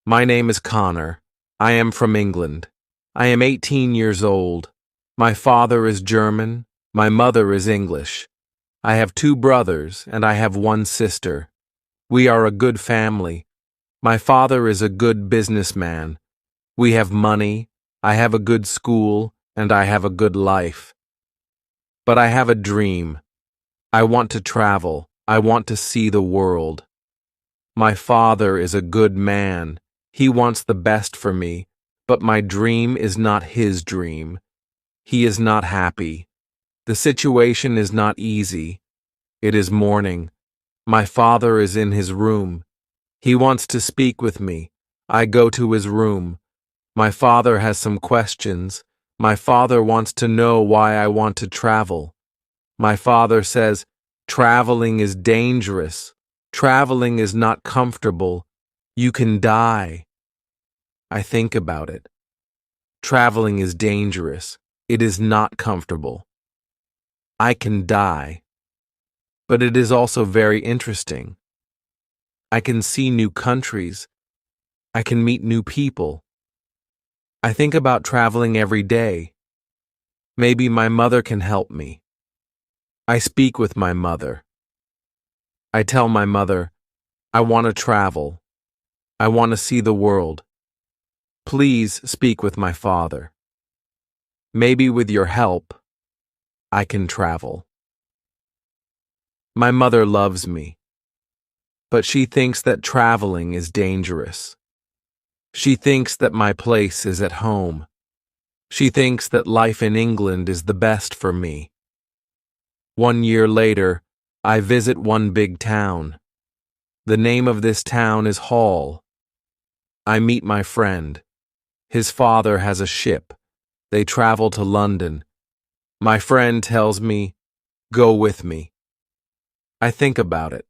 My name is Connor. I am from England. I am 18 years old. My father is German. My mother is English. I have 2 brothers and I have 1 sister. We are a good family. My father is a good businessman. We have money, I have a good school, and I have a good life. But I have a dream. I want to travel. I want to see the world. My father is a good man. He wants the best for me, but my dream is not his dream. He is not happy. The situation is not easy. It is morning. My father is in his room. He wants to speak with me. I go to his room. My father has some questions. My father wants to know why I want to travel. My father says, traveling is dangerous. Traveling is not comfortable. You can die. I think about it. Traveling is dangerous. It is not comfortable. I can die. But it is also very interesting. I can see new countries. I can meet new people. I think about traveling every day. Maybe my mother can help me. I speak with my mother. I tell my mother, I want to travel. I want to see the world. Please speak with my father. Maybe with your help, I can travel. My mother loves me, but she thinks that traveling is dangerous. She thinks that my place is at home. She thinks that life in England is the best for me. 1 year later, I visit one big town. The name of this town is Hull. I meet my friend. His father has a ship. They travel to London. My friend tells me, go with me. I think about it.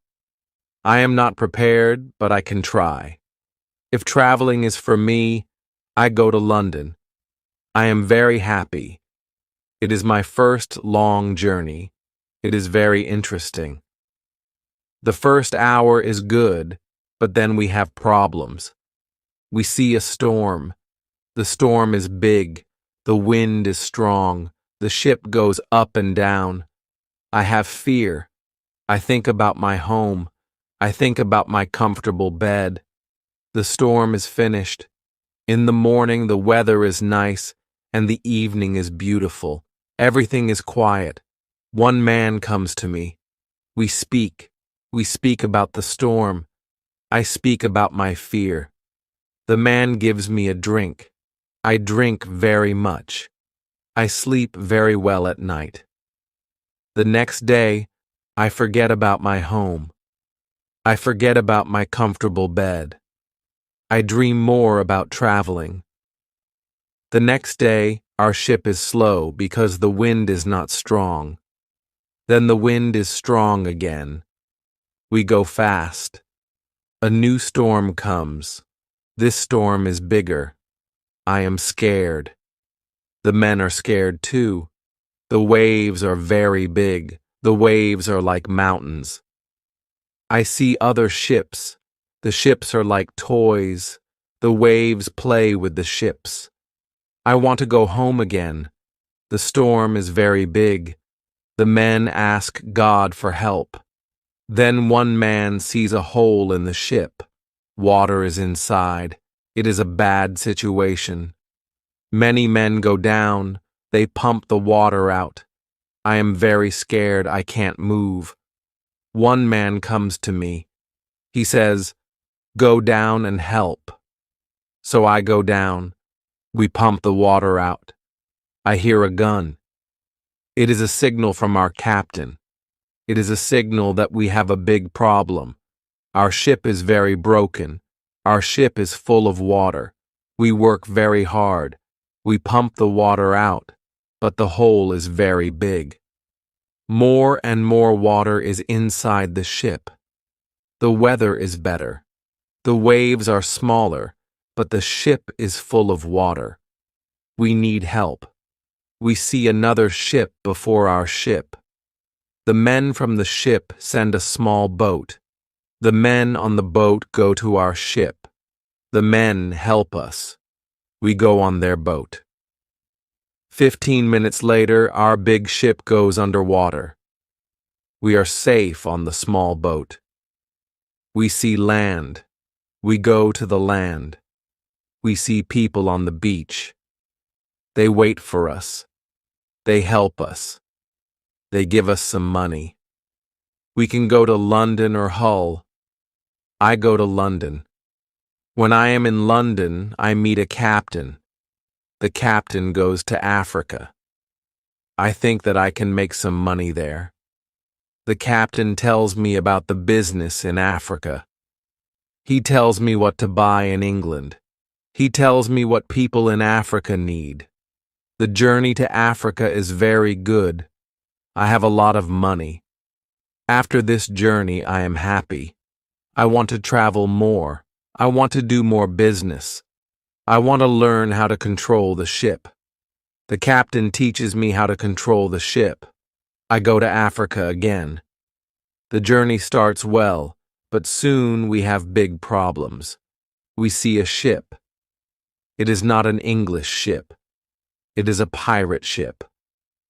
I am not prepared, but I can try. If traveling is for me, I go to London. I am very happy. It is my first long journey. It is very interesting. The first hour is good, but then we have problems. We see a storm. The storm is big. The wind is strong. The ship goes up and down. I have fear. I think about my home. I think about my comfortable bed. The storm is finished. In the morning, the weather is nice, and the evening is beautiful. Everything is quiet. One man comes to me. We speak. We speak about the storm. I speak about my fear. The man gives me a drink. I drink very much. I sleep very well at night. The next day, I forget about my home. I forget about my comfortable bed. I dream more about traveling. The next day, our ship is slow because the wind is not strong. Then the wind is strong again. We go fast. A new storm comes. This storm is bigger. I am scared. The men are scared too. The waves are very big. The waves are like mountains. I see other ships. The ships are like toys. The waves play with the ships. I want to go home again. The storm is very big. The men ask God for help. Then one man sees a hole in the ship. Water is inside. It is a bad situation. Many men go down. They pump the water out. I am very scared. I can't move. One man comes to me. He says, go down and help. So I go down. We pump the water out. I hear a gun. It is a signal from our captain. It is a signal that we have a big problem. Our ship is very broken. Our ship is full of water. We work very hard. We pump the water out, but the hole is very big. More and more water is inside the ship. The weather is better. The waves are smaller, but the ship is full of water. We need help. We see another ship before our ship. The men from the ship send a small boat. The men on the boat go to our ship. The men help us. We go on their boat. 15 minutes later, our big ship goes underwater. We are safe on the small boat. We see land. We go to the land. We see people on the beach. They wait for us. They help us. They give us some money. We can go to London or Hull. I go to London. When I am in London, I meet a captain. The captain goes to Africa. I think that I can make some money there. The captain tells me about the business in Africa. He tells me what to buy in England. He tells me what people in Africa need. The journey to Africa is very good. I have a lot of money. After this journey, I am happy. I want to travel more. I want to do more business. I want to learn how to control the ship. The captain teaches me how to control the ship. I go to Africa again. The journey starts well, but soon we have big problems. We see a ship. It is not an English ship. It is a pirate ship.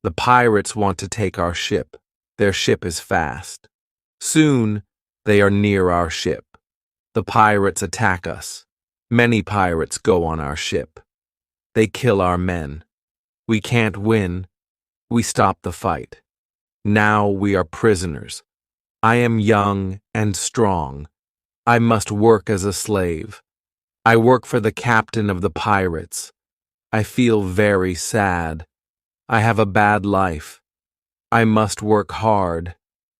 The pirates want to take our ship. Their ship is fast. Soon, they are near our ship. The pirates attack us. Many pirates go on our ship. They kill our men. We can't win. We stop the fight. Now we are prisoners. I am young and strong. I must work as a slave. I work for the captain of the pirates. I feel very sad. I have a bad life. I must work hard.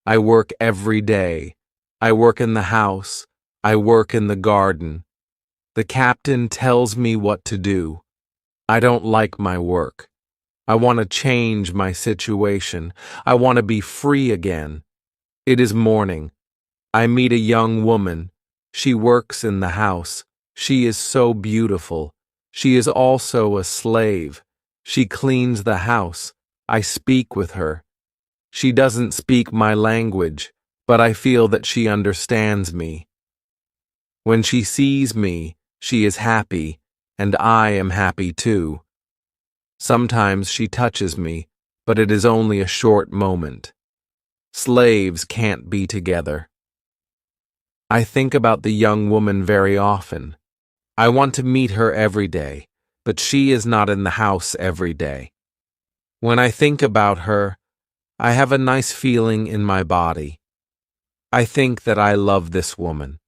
I work every day. I work in the house. I work in the garden. The captain tells me what to do. I don't like my work. I want to change my situation. I want to be free again. It is morning. I meet a young woman. She works in the house. She is so beautiful. She is also a slave. She cleans the house. I speak with her. She doesn't speak my language, but I feel that she understands me. When she sees me, she is happy, and I am happy too. Sometimes she touches me, but it is only a short moment. Slaves can't be together. I think about the young woman very often. I want to meet her every day, but she is not in the house every day. When I think about her, I have a nice feeling in my body. I think that I love this woman.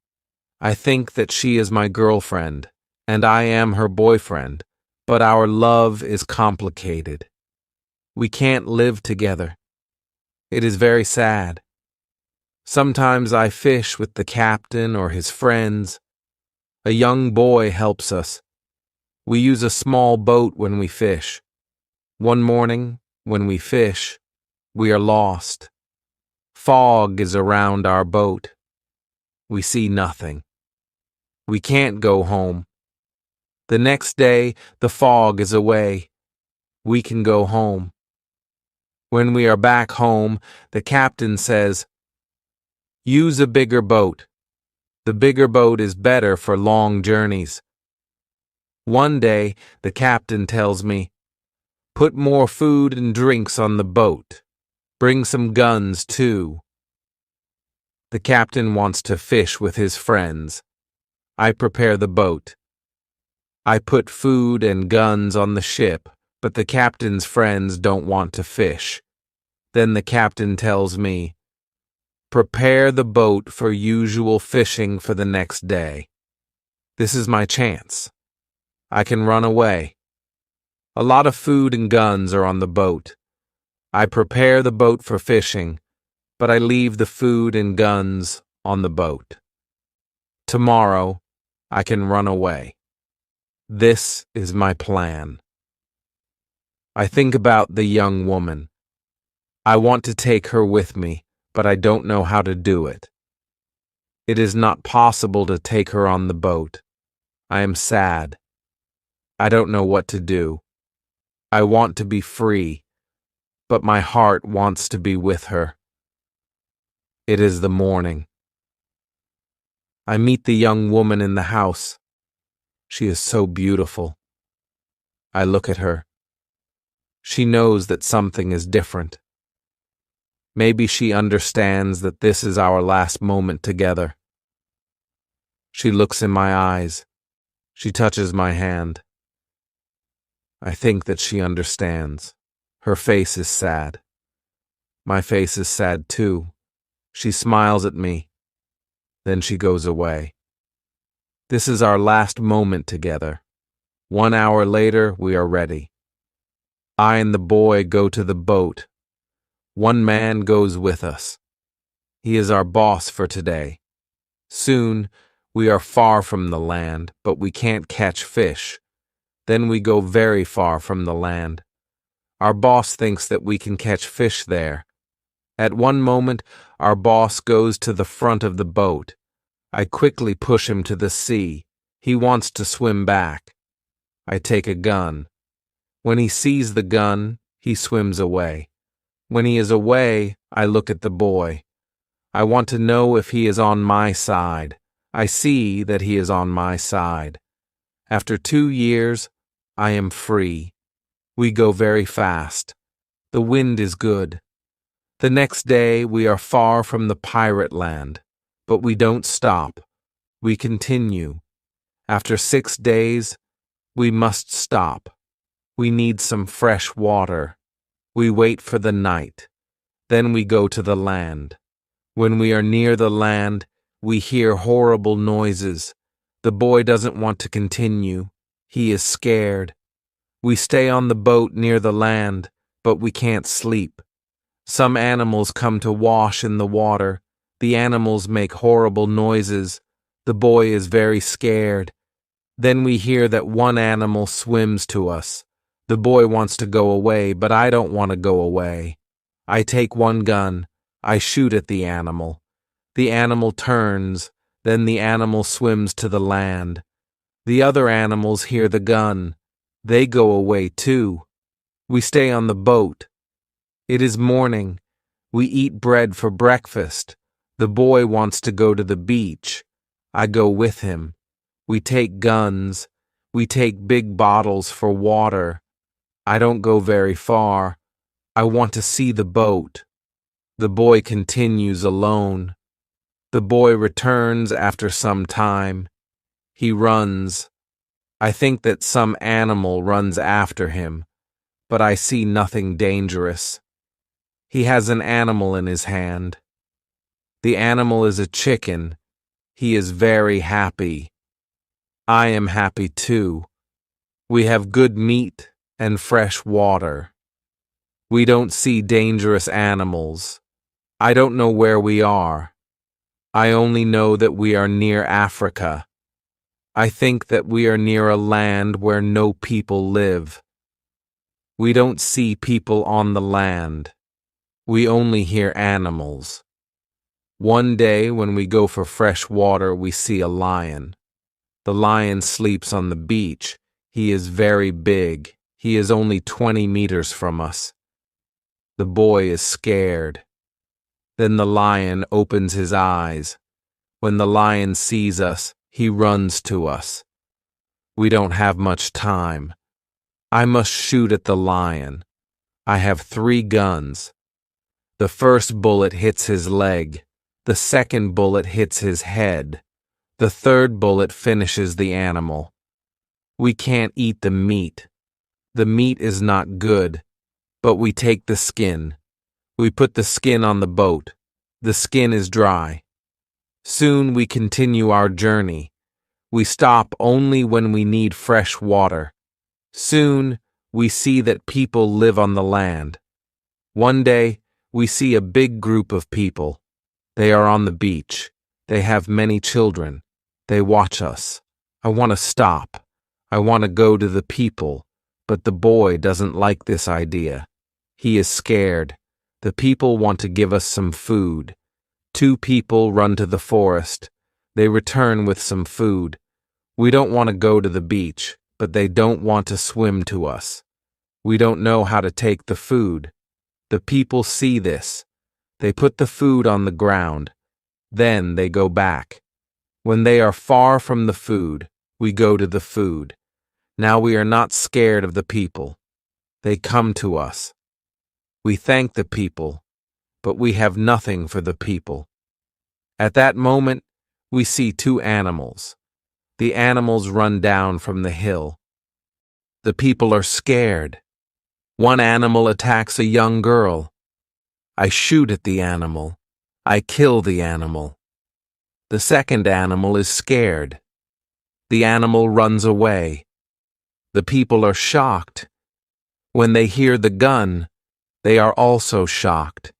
I think that she is my girlfriend, and I am her boyfriend, but our love is complicated. We can't live together. It is very sad. Sometimes I fish with the captain or his friends. A young boy helps us. We use a small boat when we fish. One morning, when we fish, we are lost. Fog is around our boat. We see nothing. We can't go home. The next day, the fog is away. We can go home. When we are back home, the captain says, "Use a bigger boat. The bigger boat is better for long journeys." One day, the captain tells me, "Put more food and drinks on the boat. Bring some guns, too." The captain wants to fish with his friends. I prepare the boat. I put food and guns on the ship, but the captain's friends don't want to fish. Then the captain tells me, "Prepare the boat for usual fishing for the next day." This is my chance. I can run away. A lot of food and guns are on the boat. I prepare the boat for fishing, but I leave the food and guns on the boat. Tomorrow, I can run away. This is my plan. I think about the young woman. I want to take her with me, but I don't know how to do it. It is not possible to take her on the boat. I am sad. I don't know what to do. I want to be free, but my heart wants to be with her. It is the morning. I meet the young woman in the house. She is so beautiful. I look at her. She knows that something is different. Maybe she understands that this is our last moment together. She looks in my eyes. She touches my hand. I think that she understands. Her face is sad. My face is sad too. She smiles at me. Then she goes away. This is our last moment together. 1 hour later, we are ready. I and the boy go to the boat. One man goes with us. He is our boss for today. Soon, we are far from the land, but we can't catch fish. Then we go very far from the land. Our boss thinks that we can catch fish there. At one moment, our boss goes to the front of the boat. I quickly push him to the sea. He wants to swim back. I take a gun. When he sees the gun, he swims away. When he is away, I look at the boy. I want to know if he is on my side. I see that he is on my side. After 2 years, I am free. We go very fast. The wind is good. The next day, we are far from the pirate land, but we don't stop. We continue. After 6 days, we must stop. We need some fresh water. We wait for the night. Then we go to the land. When we are near the land, we hear horrible noises. The boy doesn't want to continue. He is scared. We stay on the boat near the land, but we can't sleep. Some animals come to wash in the water. The animals make horrible noises. The boy is very scared. Then we hear that one animal swims to us. The boy wants to go away, but I don't want to go away. I take one gun. I shoot at the animal. The animal turns. Then the animal swims to the land. The other animals hear the gun. They go away too. We stay on the boat. It is morning. We eat bread for breakfast. The boy wants to go to the beach. I go with him. We take guns. We take big bottles for water. I don't go very far. I want to see the boat. The boy continues alone. The boy returns after some time. He runs. I think that some animal runs after him, but I see nothing dangerous. He has an animal in his hand. The animal is a chicken. He is very happy. I am happy too. We have good meat and fresh water. We don't see dangerous animals. I don't know where we are. I only know that we are near Africa. I think that we are near a land where no people live. We don't see people on the land. We only hear animals. One day when we go for fresh water, we see a lion. The lion sleeps on the beach. He is very big. He is only 20 meters from us. The boy is scared. Then the lion opens his eyes. When the lion sees us, he runs to us. We don't have much time. I must shoot at the lion. I have 3 guns. The first bullet hits his leg. The second bullet hits his head. The third bullet finishes the animal. We can't eat the meat. The meat is not good, but we take the skin. We put the skin on the boat. The skin is dry. Soon we continue our journey. We stop only when we need fresh water. Soon we see that people live on the land. One day we see a big group of people. They are on the beach. They have many children. They watch us. I want to stop. I want to go to the people, but the boy doesn't like this idea. He is scared. The people want to give us some food. 2 people run to the forest. They return with some food. We don't want to go to the beach, but they don't want to swim to us. We don't know how to take the food. The people see this. They put the food on the ground. Then they go back. When they are far from the food, We go to the food. Now we are not scared of the people. They come to us. We thank the people, but we have nothing for the people. At that moment, we see two animals. The animals run down from the hill. The people are scared. One animal attacks a young girl. I shoot at the animal. I kill the animal. The second animal is scared. The animal runs away. The people are shocked. When they hear the gun, they are also shocked.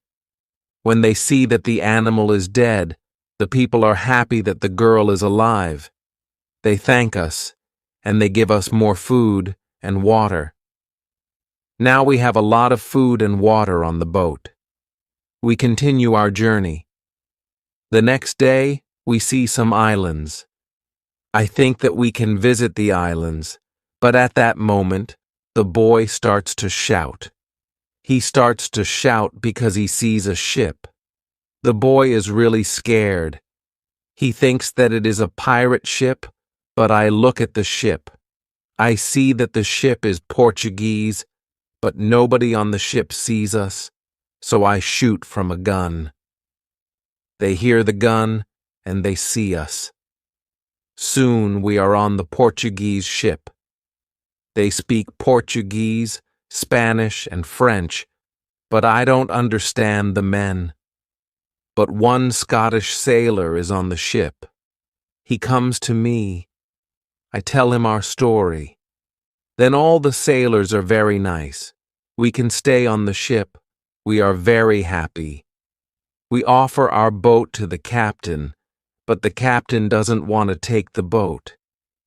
When they see that the animal is dead, the people are happy that the girl is alive. They thank us, and they give us more food and water. Now we have a lot of food and water on the boat. We continue our journey. The next day, we see some islands. I think that we can visit the islands, but at that moment, the boy starts to shout. He starts to shout because he sees a ship. The boy is really scared. He thinks that it is a pirate ship, but I look at the ship. I see that the ship is Portuguese, but nobody on the ship sees us, so I shoot from a gun. They hear the gun, and they see us. Soon we are on the Portuguese ship. They speak Portuguese, Spanish, and French, but I don't understand the men. But one Scottish sailor is on the ship. He comes to me. I tell him our story. Then all the sailors are very nice. We can stay on the ship. We are very happy. We offer our boat to the captain, but the captain doesn't want to take the boat.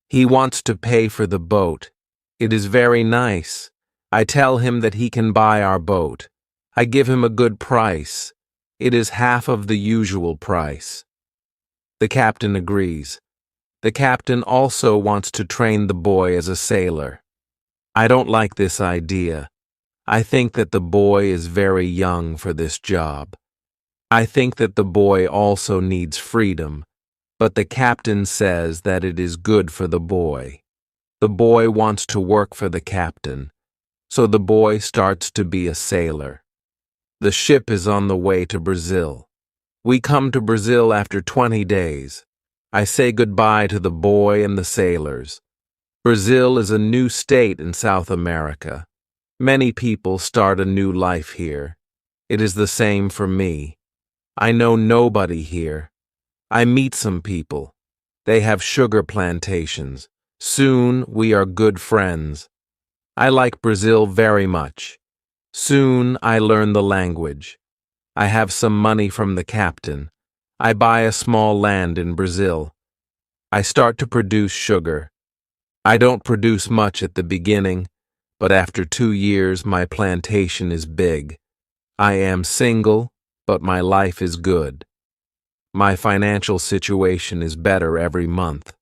He wants to pay for the boat. It is very nice. I tell him that he can buy our boat. I give him a good price. It is half of the usual price. The captain agrees. The captain also wants to train the boy as a sailor. I don't like this idea. I think that the boy is very young for this job. I think that the boy also needs freedom, but the captain says that it is good for the boy. The boy wants to work for the captain, so the boy starts to be a sailor. The ship is on the way to Brazil. We come to Brazil after 20 days. I say goodbye to the boy and the sailors. Brazil is a new state in South America. Many people start a new life here. It is the same for me. I know nobody here. I meet some people. They have sugar plantations. Soon we are good friends. I like Brazil very much. Soon I learn the language. I have some money from the captain. I buy a small land in Brazil. I start to produce sugar. I don't produce much at the beginning, but after 2 years my plantation is big. I am single, but my life is good. My financial situation is better every month.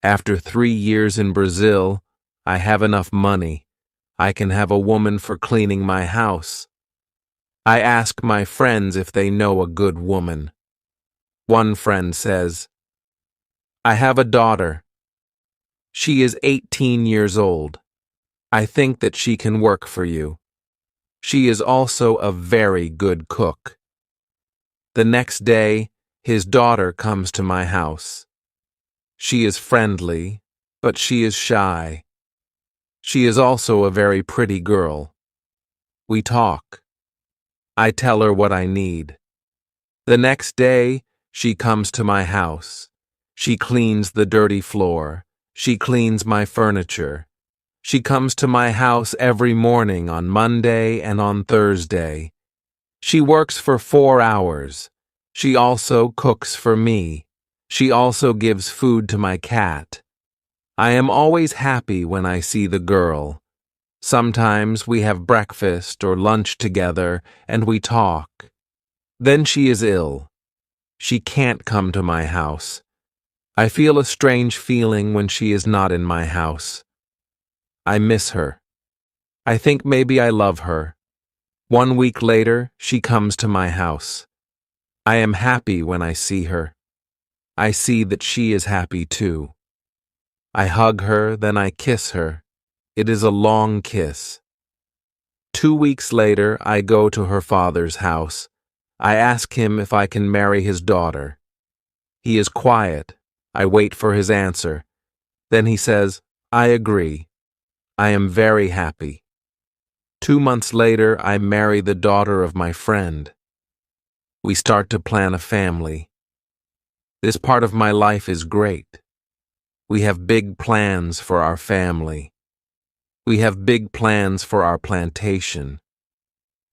After 3 years in Brazil, I have enough money. I can have a woman for cleaning my house. I ask my friends if they know a good woman. One friend says, I have a daughter. She is 18 years old. I think that she can work for you. She is also a very good cook. The next day, his daughter comes to my house. She is friendly, but she is shy. She is also a very pretty girl. We talk. I tell her what I need. The next day, she comes to my house. She cleans the dirty floor. She cleans my furniture. She comes to my house every morning on Monday and on Thursday. She works for 4 hours. She also cooks for me. She also gives food to my cat. I am always happy when I see the girl. Sometimes we have breakfast or lunch together and we talk. Then she is ill. She can't come to my house. I feel a strange feeling when she is not in my house. I miss her. I think maybe I love her. 1 week later, she comes to my house. I am happy when I see her. I see that she is happy too. I hug her, then I kiss her. It is a long kiss. 2 weeks later, I go to her father's house. I ask him if I can marry his daughter. He is quiet. I wait for his answer. Then he says, I agree. I am very happy. 2 months later, I marry the daughter of my friend. We start to plan a family. This part of my life is great. We have big plans for our family. We have big plans for our plantation.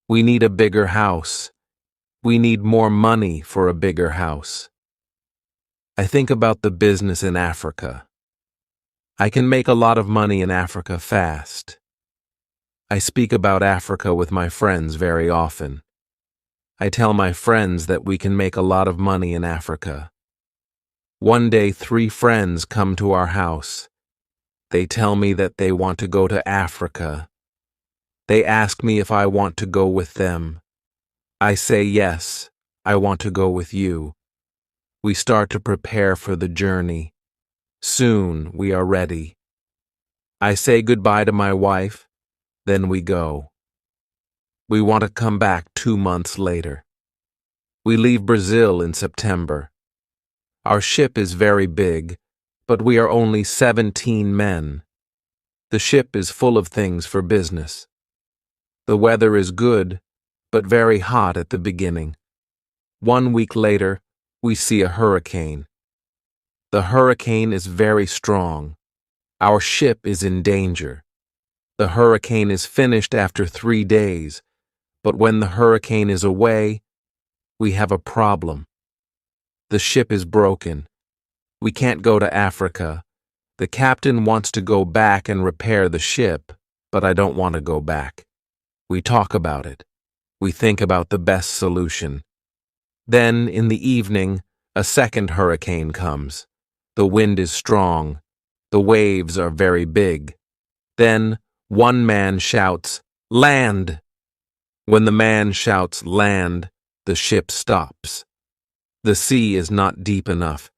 We need a bigger house. We need more money for a bigger house. I think about the business in Africa. I can make a lot of money in Africa fast. I speak about Africa with my friends very often. I tell my friends that we can make a lot of money in Africa. One day, 3 friends come to our house. They tell me that they want to go to Africa. They ask me if I want to go with them. I say yes, I want to go with you. We start to prepare for the journey. Soon we are ready. I say goodbye to my wife, then we go. We want to come back 2 months later. We leave Brazil in September. Our ship is very big, but we are only 17 men. The ship is full of things for business. The weather is good, but very hot at the beginning. 1 week later, we see a hurricane. The hurricane is very strong. Our ship is in danger. The hurricane is finished after 3 days, but when the hurricane is away, we have a problem. The ship is broken. We can't go to Africa. The captain wants to go back and repair the ship, but I don't want to go back. We talk about it. We think about the best solution. Then, in the evening, a second hurricane comes. The wind is strong. The waves are very big. Then, one man shouts, "Land!" When the man shouts land, the ship stops. The sea is not deep enough.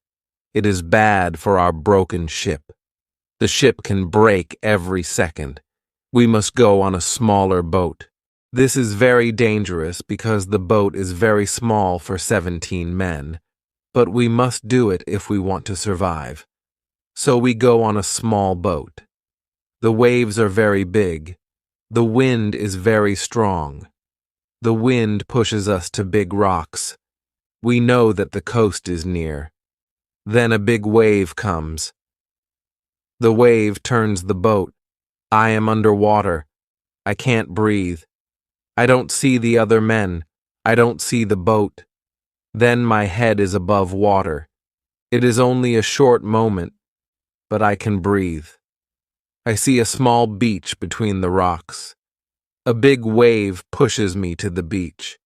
It is bad for our broken ship. The ship can break every second. We must go on a smaller boat. This is very dangerous because the boat is very small for 17 men, but we must do it if we want to survive. So we go on a small boat. The waves are very big. The wind is very strong. The wind pushes us to big rocks. We know that the coast is near. Then a big wave comes. The wave turns the boat. I am underwater. I can't breathe. I don't see the other men. I don't see the boat. Then my head is above water. It is only a short moment, but I can breathe. I see a small beach between the rocks. A big wave pushes me to the beach.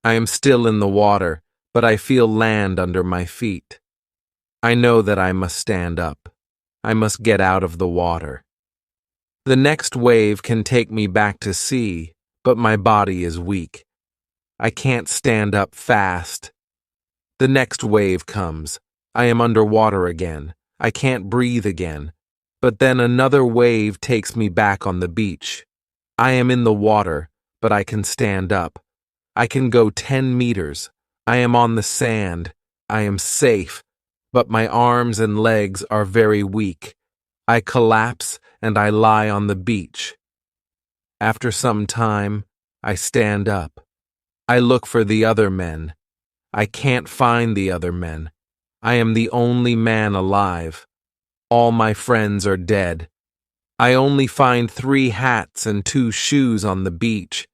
I am still in the water, but I feel land under my feet. I know that I must stand up. I must get out of the water. The next wave can take me back to sea, but my body is weak. I can't stand up fast. The next wave comes. I am underwater again. I can't breathe again. But then another wave takes me back on the beach. I am in the water, but I can stand up. I can go 10 meters. I am on the sand. I am safe, but my arms and legs are very weak. I collapse and I lie on the beach. After some time, I stand up. I look for the other men. I can't find the other men. I am the only man alive. All my friends are dead. I only find 3 hats and 2 shoes on the beach.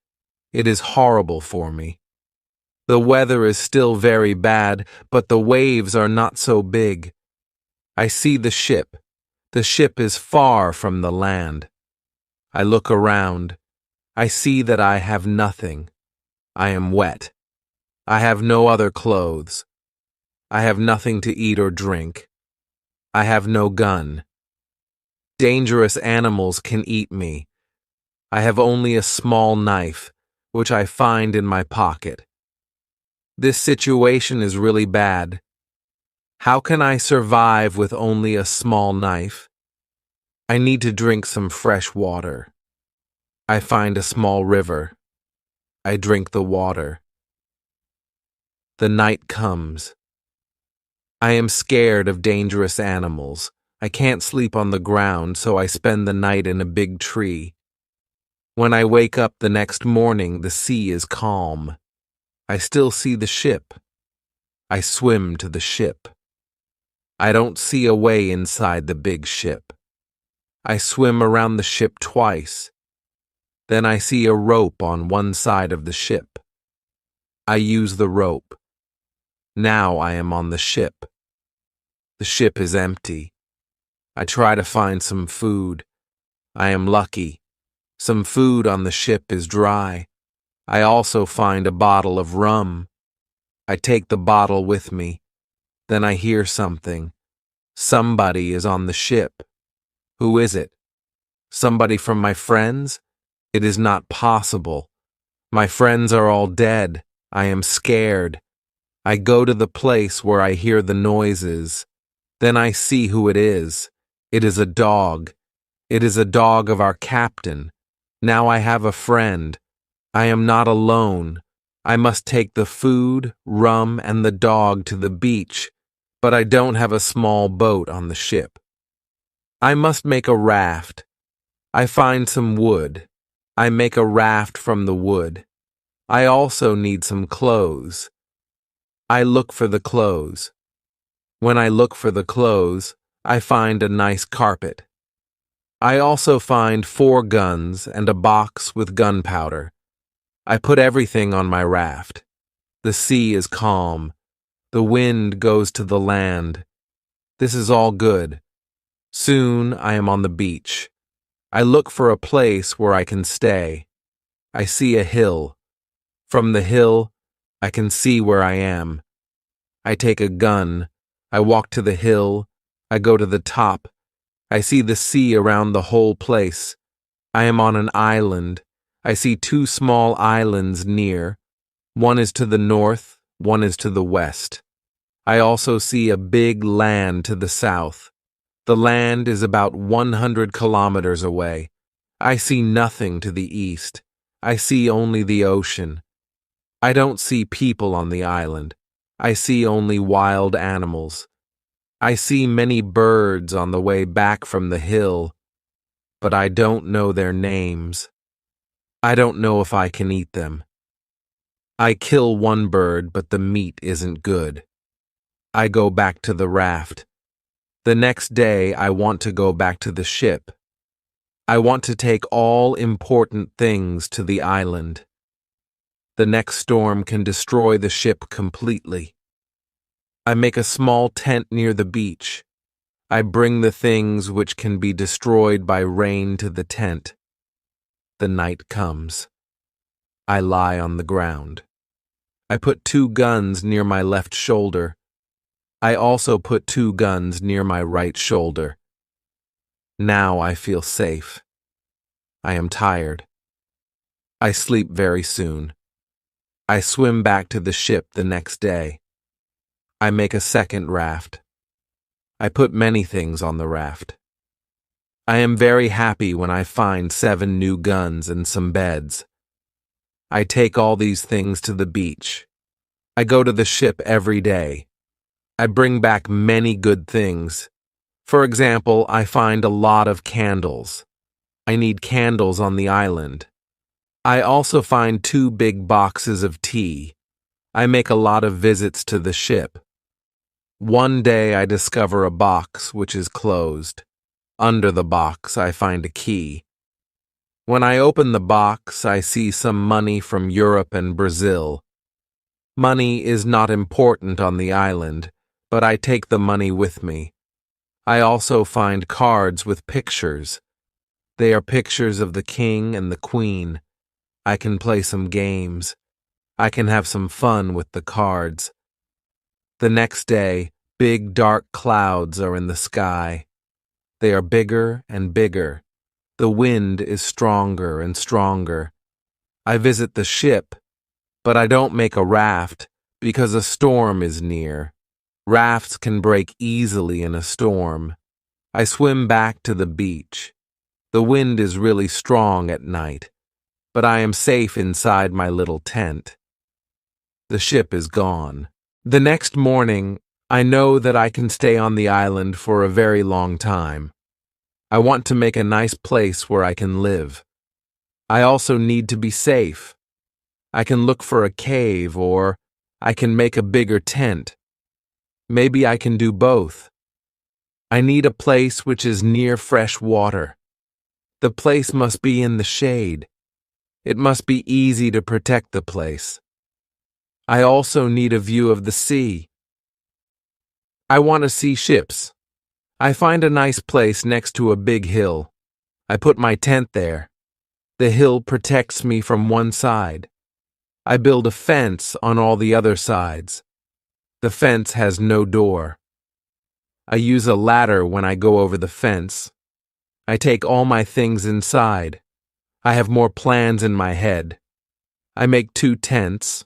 It is horrible for me. The weather is still very bad, but the waves are not so big. I see the ship. The ship is far from the land. I look around. I see that I have nothing. I am wet. I have no other clothes. I have nothing to eat or drink. I have no gun. Dangerous animals can eat me. I have only a small knife, which I find in my pocket. This situation is really bad. How can I survive with only a small knife? I need to drink some fresh water. I find a small river. I drink the water. The night comes. I am scared of dangerous animals. I can't sleep on the ground, so I spend the night in a big tree. When I wake up the next morning, the sea is calm. I still see the ship. I swim to the ship. I don't see a way inside the big ship. I swim around the ship twice. Then I see a rope on one side of the ship. I use the rope. Now I am on the ship. The ship is empty. I try to find some food. I am lucky. Some food on the ship is dry. I also find a bottle of rum. I take the bottle with me. Then I hear something. Somebody is on the ship. Who is it? Somebody from my friends? It is not possible. My friends are all dead. I am scared. I go to the place where I hear the noises. Then I see who it is. It is a dog. It is a dog of our captain. Now I have a friend. I am not alone. I must take the food, rum, and the dog to the beach, but I don't have a small boat on the ship. I must make a raft. I find some wood. I make a raft from the wood. I also need some clothes. I look for the clothes. When I look for the clothes, I find a nice carpet. I also find 4 guns and a box with gunpowder. I put everything on my raft. The sea is calm. The wind goes to the land. This is all good. Soon I am on the beach. I look for a place where I can stay. I see a hill. From the hill, I can see where I am. I take a gun. I walk to the hill. I go to the top. I see the sea around the whole place. I am on an island. I see 2 small islands near. One is to the north, one is to the west. I also see a big land to the south. The land is about 100 kilometers away. I see nothing to the east. I see only the ocean. I don't see people on the island. I see only wild animals. I see many birds on the way back from the hill, but I don't know their names. I don't know if I can eat them. I kill one bird, but the meat isn't good. I go back to the raft. The next day, I want to go back to the ship. I want to take all important things to the island. The next storm can destroy the ship completely. I make a small tent near the beach. I bring the things which can be destroyed by rain to the tent. The night comes. I lie on the ground. I put 2 guns near my left shoulder. I also put 2 guns near my right shoulder. Now I feel safe. I am tired. I sleep very soon. I swim back to the ship the next day. I make a second raft. I put many things on the raft. I am very happy when I find 7 new guns and some beds. I take all these things to the beach. I go to the ship every day. I bring back many good things. For example, I find a lot of candles. I need candles on the island. I also find 2 big boxes of tea. I make a lot of visits to the ship. One day I discover a box which is closed. Under the box I find a key. When I open the box, I see some money from Europe and Brazil. Money is not important on the island, but I take the money with me. I also find cards with pictures. They are pictures of the king and the queen. I can play some games. I can have some fun with the cards. The next day, big dark clouds are in the sky. They are bigger and bigger. The wind is stronger and stronger. I visit the ship, but I don't make a raft because a storm is near. Rafts can break easily in a storm. I swim back to the beach. The wind is really strong at night, but I am safe inside my little tent. The ship is gone. The next morning, I know that I can stay on the island for a very long time. I want to make a nice place where I can live. I also need to be safe. I can look for a cave, or I can make a bigger tent. Maybe I can do both. I need a place which is near fresh water. The place must be in the shade. It must be easy to protect the place. I also need a view of the sea. I want to see ships. I find a nice place next to a big hill. I put my tent there. The hill protects me from one side. I build a fence on all the other sides. The fence has no door. I use a ladder when I go over the fence. I take all my things inside. I have more plans in my head. I make 2 tents.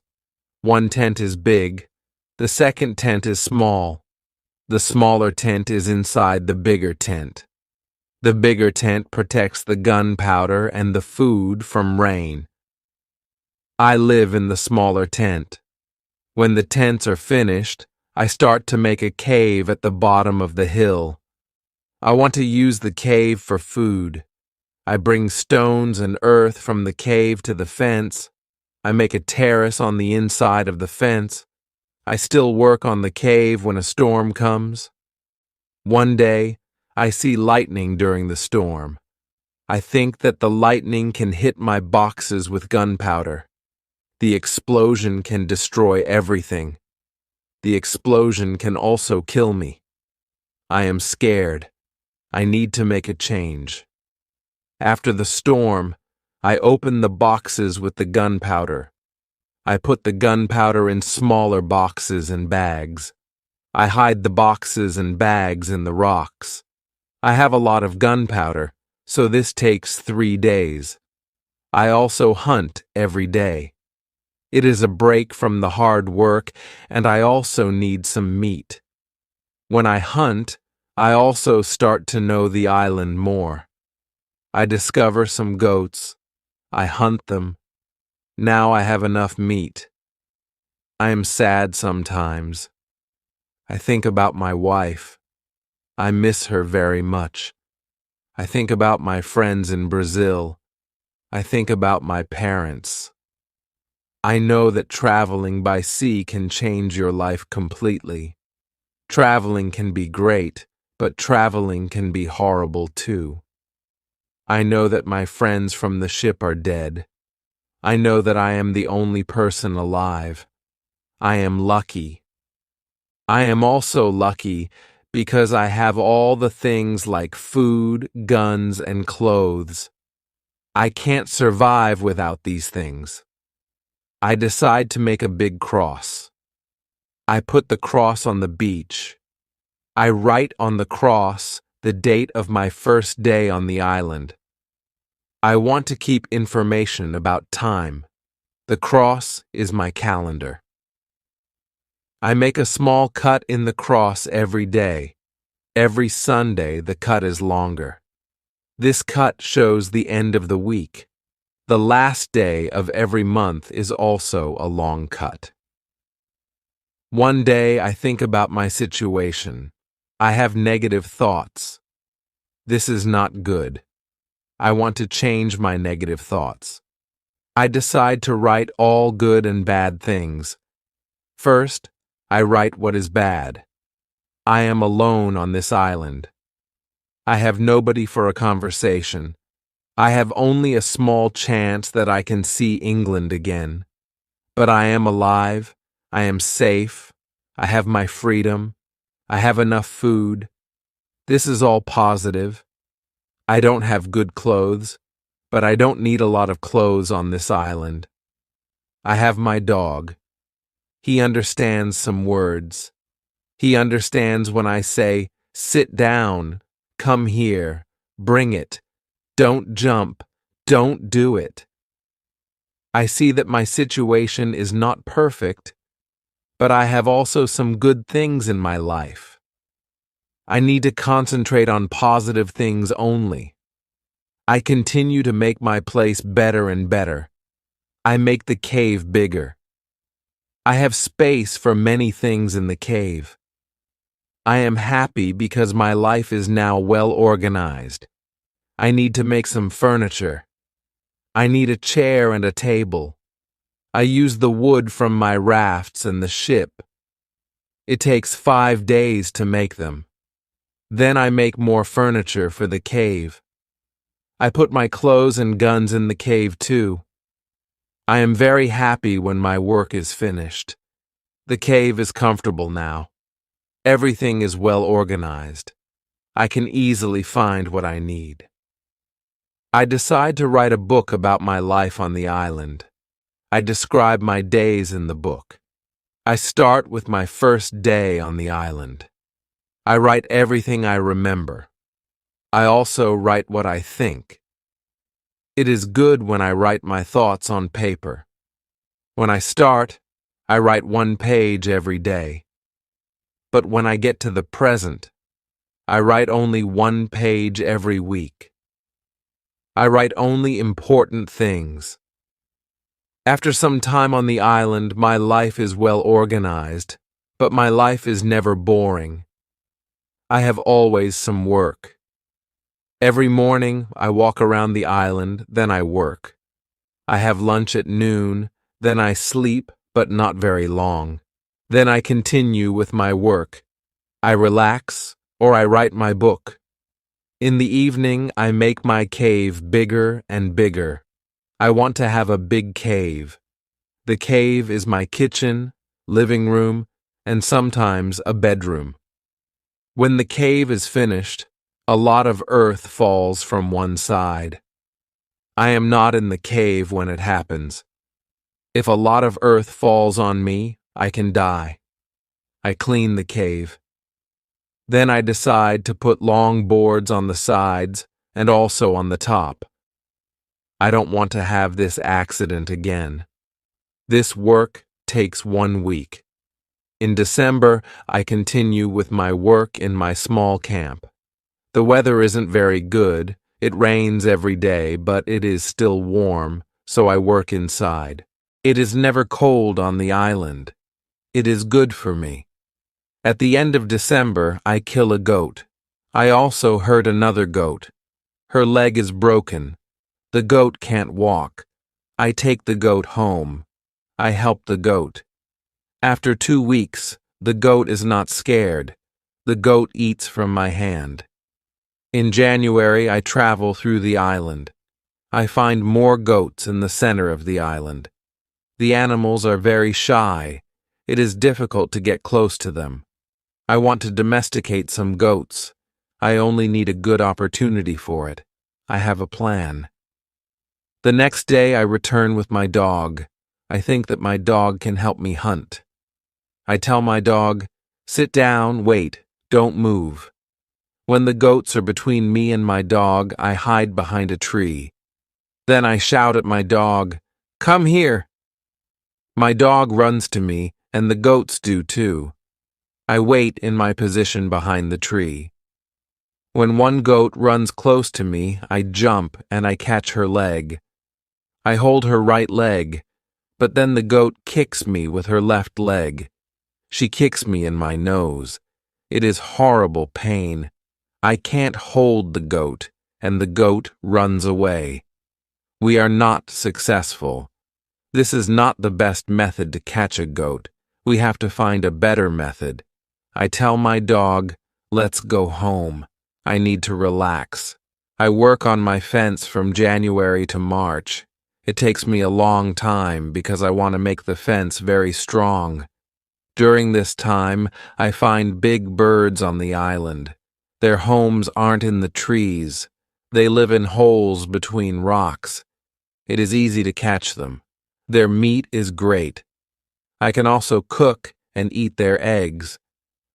One tent is big. The second tent is small. The smaller tent is inside the bigger tent. The bigger tent protects the gunpowder and the food from rain. I live in the smaller tent. When the tents are finished, I start to make a cave at the bottom of the hill. I want to use the cave for food. I bring stones and earth from the cave to the fence. I make a terrace on the inside of the fence. I still work on the cave when a storm comes. One day, I see lightning during the storm. I think that the lightning can hit my boxes with gunpowder. The explosion can destroy everything. The explosion can also kill me. I am scared. I need to make a change. After the storm, I open the boxes with the gunpowder. I put the gunpowder in smaller boxes and bags. I hide the boxes and bags in the rocks. I have a lot of gunpowder, so this takes 3 days. I also hunt every day. It is a break from the hard work, and I also need some meat. When I hunt, I also start to know the island more. I discover some goats. I hunt them. Now I have enough meat. I am sad sometimes. I think about my wife. I miss her very much. I think about my friends in Brazil. I think about my parents. I know that traveling by sea can change your life completely. Traveling can be great, but traveling can be horrible too. I know that my friends from the ship are dead. I know that I am the only person alive. I am lucky. I am also lucky because I have all the things like food, guns, and clothes. I can't survive without these things. I decide to make a big cross. I put the cross on the beach. I write on the cross the date of my first day on the island. I want to keep information about time. The cross is my calendar. I make a small cut in the cross every day. Every Sunday, the cut is longer. This cut shows the end of the week. The last day of every month is also a long cut. One day, I think about my situation. I have negative thoughts. This is not good. I want to change my negative thoughts. I decide to write all good and bad things. First, I write what is bad. I am alone on this island. I have nobody for a conversation. I have only a small chance that I can see England again. But I am alive. I am safe. I have my freedom. I have enough food. This is all positive. I don't have good clothes, but I don't need a lot of clothes on this island. I have my dog. He understands some words. He understands when I say, "Sit down, come here, bring it, don't jump, don't do it." I see that my situation is not perfect, But I have also some good things in my life. I need to concentrate on positive things only. I continue to make my place better and better. I make the cave bigger. I have space for many things in the cave. I am happy because my life is now well organized. I need to make some furniture. I need a chair and a table. I use the wood from my rafts and the ship. It takes 5 days to make them. Then I make more furniture for the cave. I put my clothes and guns in the cave too. I am very happy when my work is finished. The cave is comfortable now. Everything is well organized. I can easily find what I need. I decide to write a book about my life on the island. I describe my days in the book. I start with my first day on the island. I write everything I remember. I also write what I think. It is good when I write my thoughts on paper. When I start, I write 1 page every day. But when I get to the present, I write only 1 page every week. I write only important things. After some time on the island, my life is well organized, but my life is never boring. I have always some work. Every morning, I walk around the island, then I work. I have lunch at noon, then I sleep, but not very long. Then I continue with my work. I relax, or I write my book. In the evening, I make my cave bigger and bigger. I want to have a big cave. The cave is my kitchen, living room, and sometimes a bedroom. When the cave is finished, a lot of earth falls from one side. I am not in the cave when it happens. If a lot of earth falls on me, I can die. I clean the cave. Then I decide to put long boards on the sides and also on the top. I don't want to have this accident again. This work takes 1 week. In December, I continue with my work in my small camp. The weather isn't very good. It rains every day, but it is still warm, so I work inside. It is never cold on the island. It is good for me. At the end of December, I kill a goat. I also hurt another goat. Her leg is broken. The goat can't walk. I take the goat home. I help the goat. After 2 weeks, the goat is not scared. The goat eats from my hand. In January, I travel through the island. I find more goats in the center of the island. The animals are very shy. It is difficult to get close to them. I want to domesticate some goats. I only need a good opportunity for it. I have a plan. The next day, I return with my dog. I think that my dog can help me hunt. I tell my dog, "Sit down, wait, don't move." When the goats are between me and my dog, I hide behind a tree. Then I shout at my dog, "Come here." My dog runs to me, and the goats do too. I wait in my position behind the tree. When one goat runs close to me, I jump and I catch her leg. I hold her right leg, but then the goat kicks me with her left leg. She kicks me in my nose. It is horrible pain. I can't hold the goat, and the goat runs away. We are not successful. This is not the best method to catch a goat. We have to find a better method. I tell my dog, "Let's go home. I need to relax." I work on my fence from January to March. It takes me a long time because I want to make the fence very strong. During this time, I find big birds on the island. Their homes aren't in the trees. They live in holes between rocks. It is easy to catch them. Their meat is great. I can also cook and eat their eggs.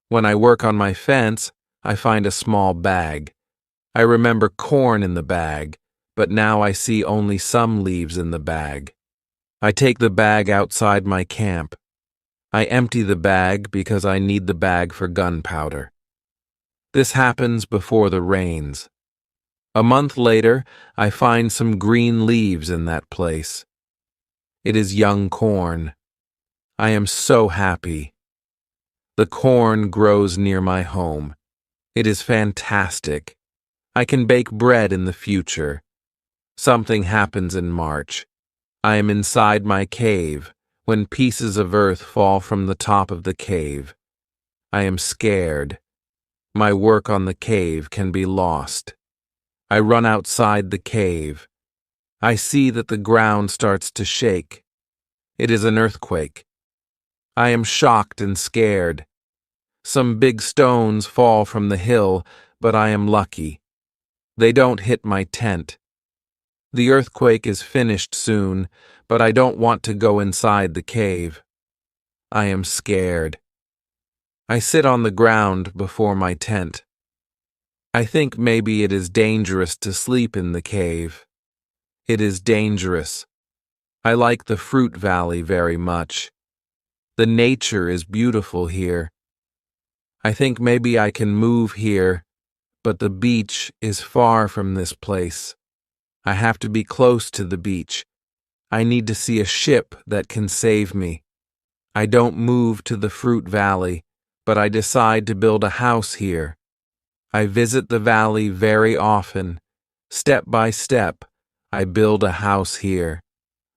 When I work on my fence, I find a small bag. I remember corn in the bag, but now I see only some leaves in the bag. I take the bag outside my camp. I empty the bag because I need the bag for gunpowder. This happens before the rains. A month later, I find some green leaves in that place. It is young corn. I am so happy. The corn grows near my home. It is fantastic. I can bake bread in the future. Something happens in March. I am inside my cave when pieces of earth fall from the top of the cave. I am scared. My work on the cave can be lost. I run outside the cave. I see that the ground starts to shake. It is an earthquake. I am shocked and scared. Some big stones fall from the hill, but I am lucky. They don't hit my tent. The earthquake is finished soon, but I don't want to go inside the cave. I am scared. I sit on the ground before my tent. I think maybe it is dangerous to sleep in the cave. It is dangerous. I like the fruit valley very much. The nature is beautiful here. I think maybe I can move here, but the beach is far from this place. I have to be close to the beach. I need to see a ship that can save me. I don't move to the fruit valley, but I decide to build a house here. I visit the valley very often. Step by step, I build a house here.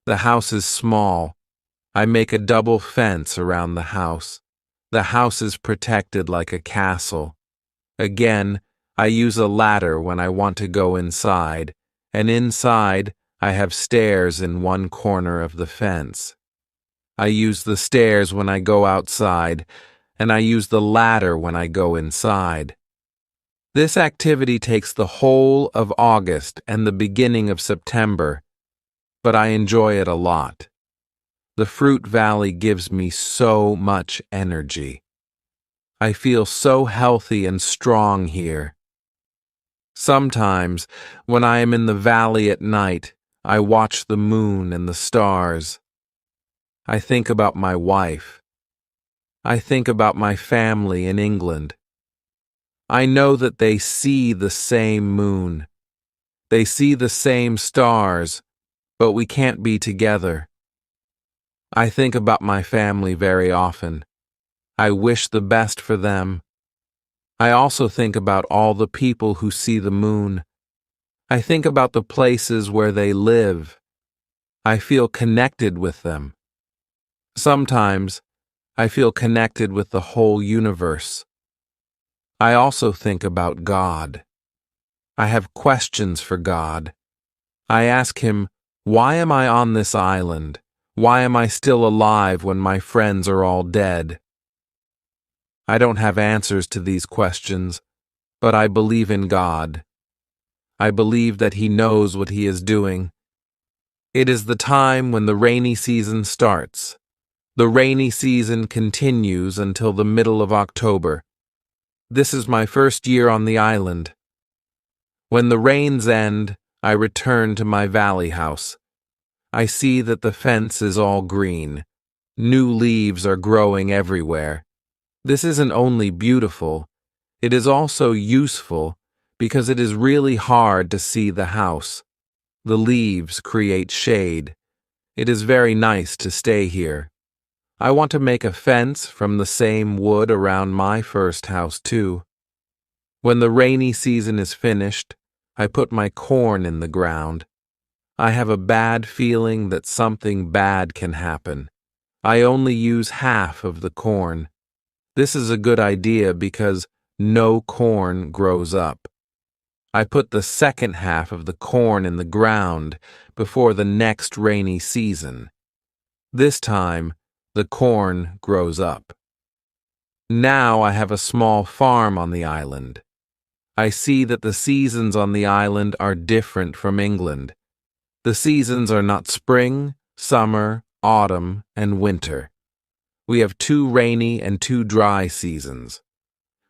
The house is small. I make a double fence around the house. The house is protected like a castle. Again, I use a ladder when I want to go inside, and inside I have stairs in one corner of the fence. I use the stairs when I go outside, and I use the ladder when I go inside. This activity takes the whole of August and the beginning of September, but I enjoy it a lot. The fruit valley gives me so much energy. I feel so healthy and strong here. Sometimes, when I am in the valley at night, I watch the moon and the stars. I think about my wife. I think about my family in England. I know that they see the same moon. They see the same stars, but we can't be together. I think about my family very often. I wish the best for them. I also think about all the people who see the moon. I think about the places where they live. I feel connected with them. Sometimes, I feel connected with the whole universe. I also think about God. I have questions for God. I ask him, why am I on this island? Why am I still alive when my friends are all dead? I don't have answers to these questions, but I believe in God. I believe that he knows what he is doing. It is the time when the rainy season starts. The rainy season continues until the middle of October. This is my first year on the island. When the rains end, I return to my valley house. I see that the fence is all green. New leaves are growing everywhere. This isn't only beautiful, it is also useful because it is really hard to see the house. The leaves create shade. It is very nice to stay here. I want to make a fence from the same wood around my first house too. When the rainy season is finished, I put my corn in the ground. I have a bad feeling that something bad can happen. I only use half of the corn. This is a good idea because no corn grows up. I put the second half of the corn in the ground before the next rainy season. This time, the corn grows up. Now I have a small farm on the island. I see that the seasons on the island are different from England. The seasons are not spring, summer, autumn, and winter. We have 2 rainy and 2 dry seasons.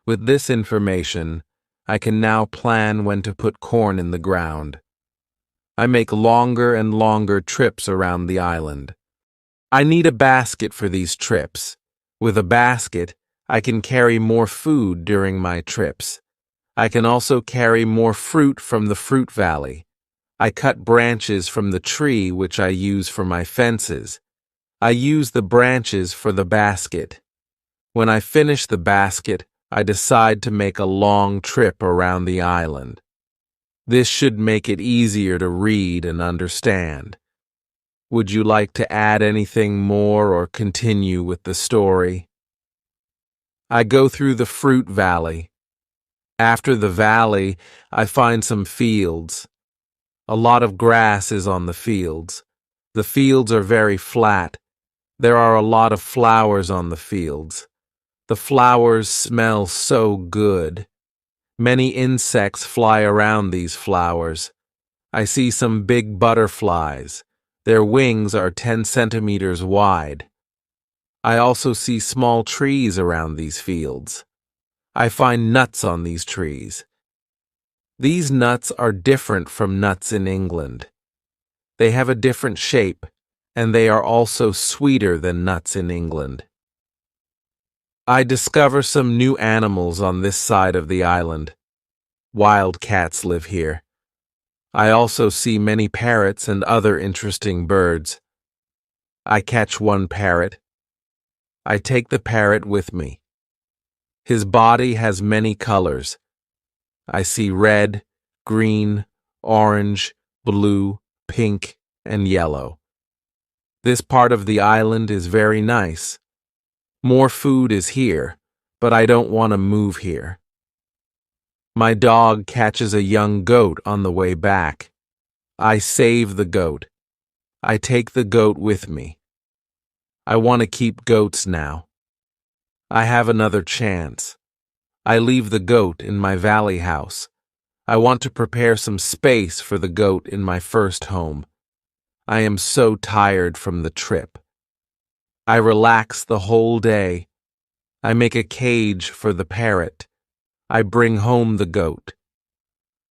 With this information, I can now plan when to put corn in the ground. I make longer and longer trips around the island. I need a basket for these trips. With a basket, I can carry more food during my trips. I can also carry more fruit from the fruit valley. I cut branches from the tree which I use for my fences. I use the branches for the basket. When I finish the basket, I decide to make a long trip around the island. This should make it easier to read and understand. Would you like to add anything more or continue with the story? I go through the fruit valley. After the valley, I find some fields. A lot of grass is on the fields. The fields are very flat. There are a lot of flowers on the fields. The flowers smell so good. Many insects fly around these flowers. I see some big butterflies. Their wings are 10 centimeters wide. I also see small trees around these fields. I find nuts on these trees. These nuts are different from nuts in England. They have a different shape, and they are also sweeter than nuts in England. I discover some new animals on this side of the island. Wild cats live here. I also see many parrots and other interesting birds. I catch one parrot. I take the parrot with me. His body has many colors. I see red, green, orange, blue, pink, and yellow. This part of the island is very nice. More food is here, but I don't want to move here. My dog catches a young goat on the way back. I save the goat. I take the goat with me. I want to keep goats now. I have another chance. I leave the goat in my valley house. I want to prepare some space for the goat in my first home. I am so tired from the trip. I relax the whole day. I make a cage for the parrot. I bring home the goat.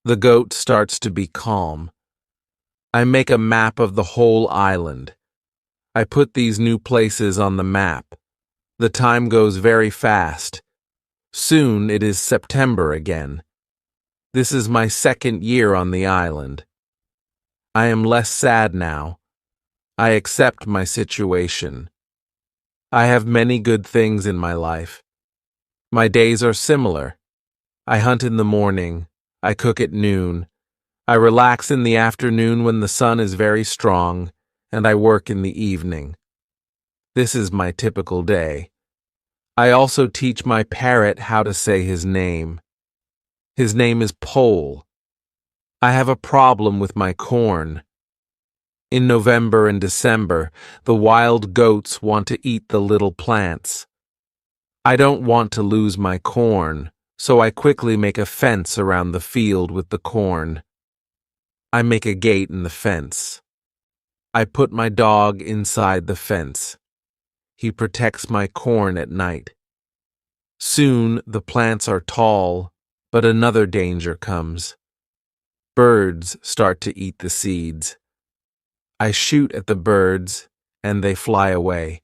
The goat starts to be calm. I make a map of the whole island. I put these new places on the map. The time goes very fast. Soon it is September again. This is my second year on the island. I am less sad now. I accept my situation. I have many good things in my life. My days are similar. I hunt in the morning. I cook at noon. I relax in the afternoon when the sun is very strong, and I work in the evening. This is my typical day. I also teach my parrot how to say his name. His name is Pole. I have a problem with my corn. In November and December, the wild goats want to eat the little plants. I don't want to lose my corn, so I quickly make a fence around the field with the corn. I make a gate in the fence. I put my dog inside the fence. He protects my corn at night. Soon the plants are tall, but another danger comes. Birds start to eat the seeds. I shoot at the birds, and they fly away.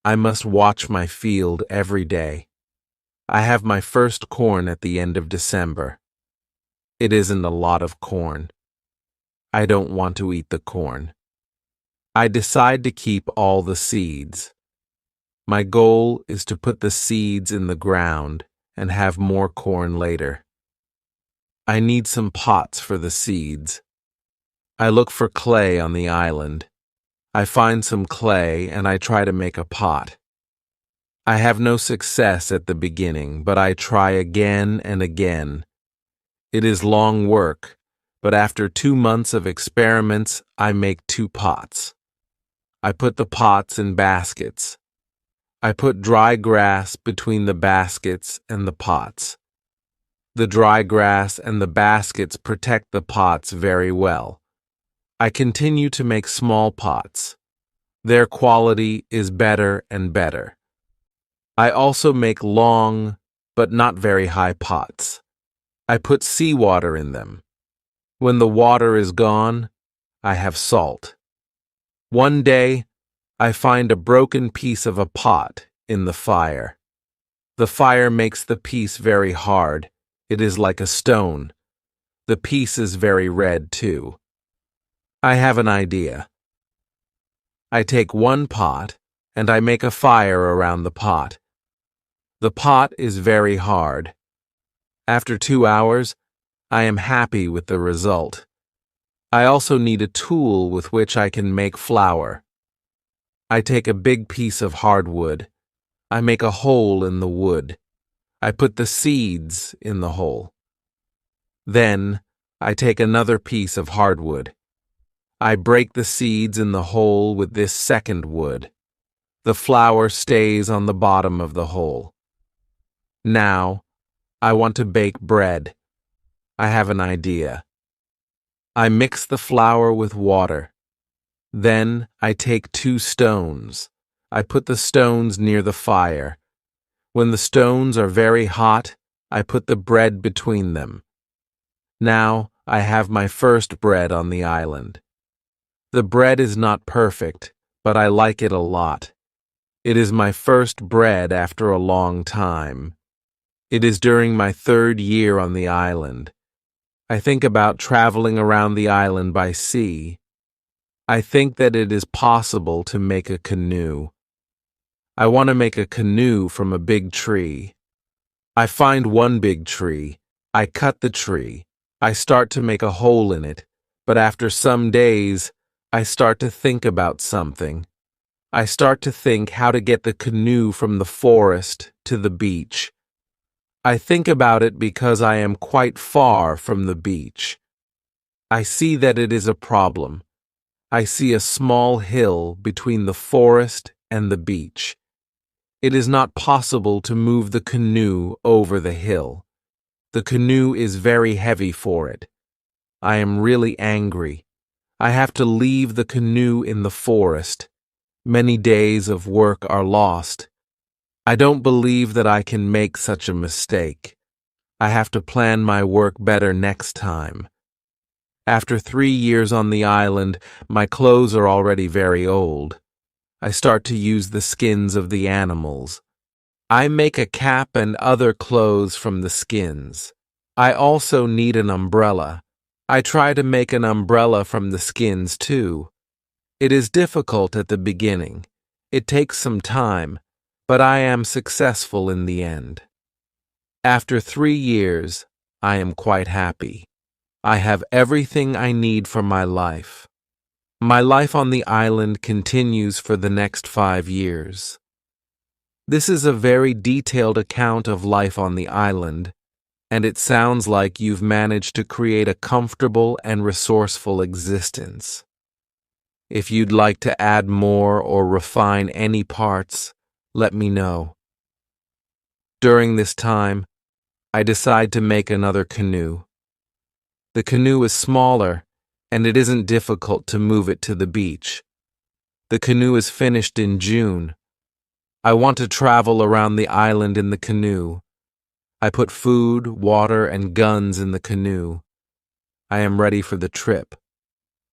I must watch my field every day. I have my first corn at the end of December. It isn't a lot of corn. I don't want to eat the corn. I decide to keep all the seeds. My goal is to put the seeds in the ground and have more corn later. I need some pots for the seeds. I look for clay on the island. I find some clay and I try to make a pot. I have no success at the beginning, but I try again and again. It is long work, but after 2 months of experiments, I make 2 pots. I put the pots in baskets. I put dry grass between the baskets and the pots. The dry grass and the baskets protect the pots very well. I continue to make small pots. Their quality is better and better. I also make long, but not very high pots. I put seawater in them. When the water is gone, I have salt. One day, I find a broken piece of a pot in the fire. The fire makes the piece very hard. It is like a stone. The piece is very red, too. I have an idea. I take one pot, and I make a fire around the pot. The pot is very hard. After 2 hours, I am happy with the result. I also need a tool with which I can make flour. I take a big piece of hardwood. I make a hole in the wood. I put the seeds in the hole. Then, I take another piece of hardwood. I break the seeds in the hole with this second wood. The flour stays on the bottom of the hole. Now, I want to bake bread. I have an idea. I mix the flour with water. Then I take 2 stones. I put the stones near the fire. When the stones are very hot, I put the bread between them. Now I have my first bread on the island. The bread is not perfect, but I like it a lot. It is my first bread after a long time. It is during my 3rd year on the island. I think about traveling around the island by sea. I think that it is possible to make a canoe. I want to make a canoe from a big tree. I find one big tree. I cut the tree. I start to make a hole in it, but after some days, I start to think about something. I start to think how to get the canoe from the forest to the beach. I think about it because I am quite far from the beach. I see that it is a problem. I see a small hill between the forest and the beach. It is not possible to move the canoe over the hill. The canoe is very heavy for it. I am really angry. I have to leave the canoe in the forest. Many days of work are lost. I don't believe that I can make such a mistake. I have to plan my work better next time. After 3 years on the island, my clothes are already very old. I start to use the skins of the animals. I make a cap and other clothes from the skins. I also need an umbrella. I try to make an umbrella from the skins too. It is difficult at the beginning. It takes some time, but I am successful in the end. After 3 years, I am quite happy. I have everything I need for my life. My life on the island continues for the next 5 years. This is a very detailed account of life on the island, and it sounds like you've managed to create a comfortable and resourceful existence. If you'd like to add more or refine any parts, let me know. During this time, I decide to make another canoe. The canoe is smaller, and it isn't difficult to move it to the beach. The canoe is finished in June. I want to travel around the island in the canoe. I put food, water, and guns in the canoe. I am ready for the trip.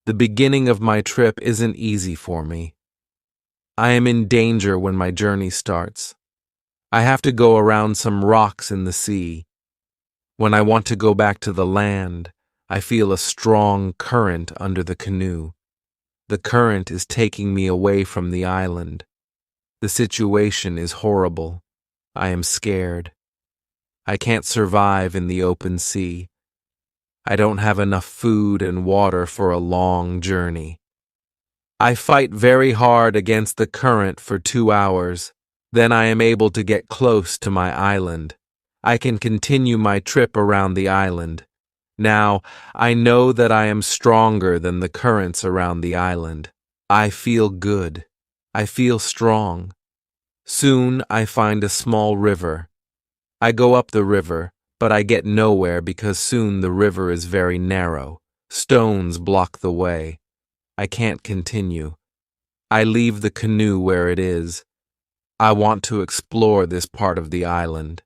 The beginning of my trip isn't easy for me. I am in danger when my journey starts. I have to go around some rocks in the sea. When I want to go back to the land, I feel a strong current under the canoe. The current is taking me away from the island. The situation is horrible. I am scared. I can't survive in the open sea. I don't have enough food and water for a long journey. I fight very hard against the current for 2 hours. Then I am able to get close to my island. I can continue my trip around the island. Now, I know that I am stronger than the currents around the island. I feel good. I feel strong. Soon I find a small river. I go up the river, but I get nowhere because soon the river is very narrow. Stones block the way. I can't continue. I leave the canoe where it is. I want to explore this part of the island.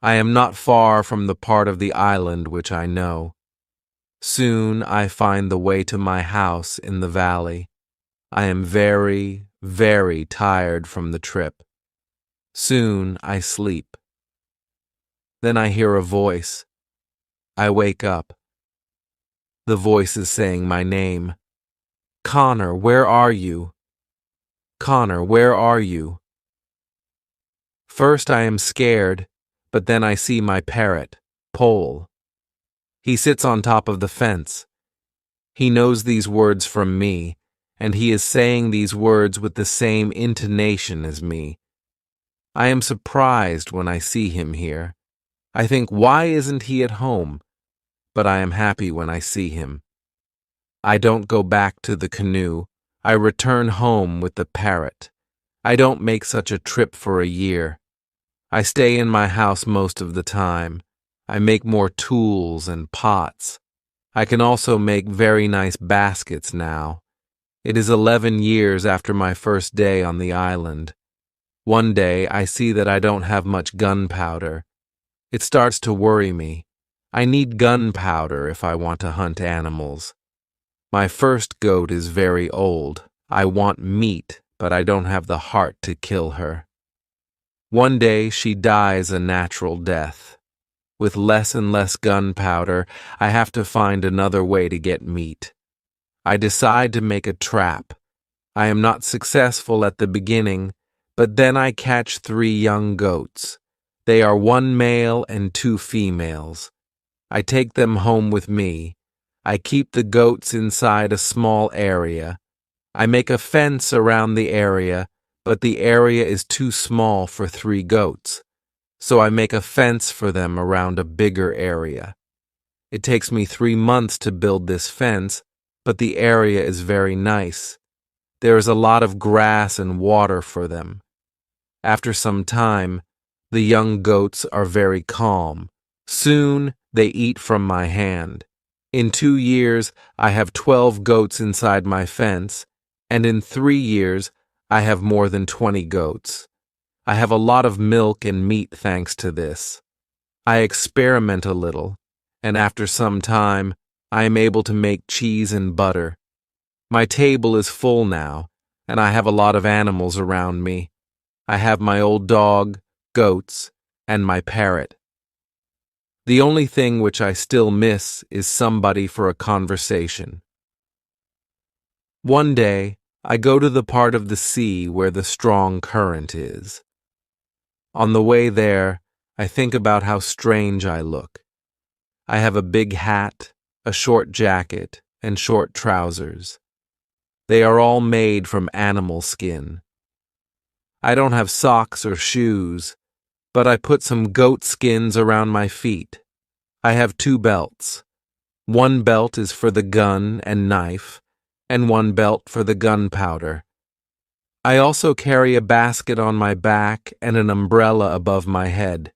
I am not far from the part of the island which I know. Soon I find the way to my house in the valley. I am very, very tired from the trip. Soon I sleep. Then I hear a voice. I wake up. The voice is saying my name. Connor, where are you? Connor, where are you? First I am scared, but then I see my parrot, Pole. He sits on top of the fence. He knows these words from me, and he is saying these words with the same intonation as me. I am surprised when I see him here. I think, why isn't he at home? But I am happy when I see him. I don't go back to the canoe. I return home with the parrot. I don't make such a trip for a year. I stay in my house most of the time. I make more tools and pots. I can also make very nice baskets now. It is 11 years after my first day on the island. One day I see that I don't have much gunpowder. It starts to worry me. I need gunpowder if I want to hunt animals. My first goat is very old. I want meat, but I don't have the heart to kill her. One day she dies a natural death. With less and less gunpowder, I have to find another way to get meat. I decide to make a trap. I am not successful at the beginning, but then I catch 3 young goats. They are 1 male and 2 females. I take them home with me. I keep the goats inside a small area. I make a fence around the area, but the area is too small for 3 goats. So I make a fence for them around a bigger area. It takes me 3 months to build this fence, but the area is very nice. There is a lot of grass and water for them. After some time, the young goats are very calm. Soon they eat from my hand. In 2 years, I have 12 goats inside my fence, and in 3 years, I have more than 20 goats. I have a lot of milk and meat thanks to this. I experiment a little, and after some time, I am able to make cheese and butter. My table is full now, and I have a lot of animals around me. I have my old dog, goats, and my parrot. The only thing which I still miss is somebody for a conversation. One day, I go to the part of the sea where the strong current is. On the way there, I think about how strange I look. I have a big hat, a short jacket, and short trousers. They are all made from animal skin. I don't have socks or shoes, but I put some goat skins around my feet. I have 2 belts. 1 belt is for the gun and knife, and 1 belt for the gunpowder. I also carry a basket on my back and an umbrella above my head.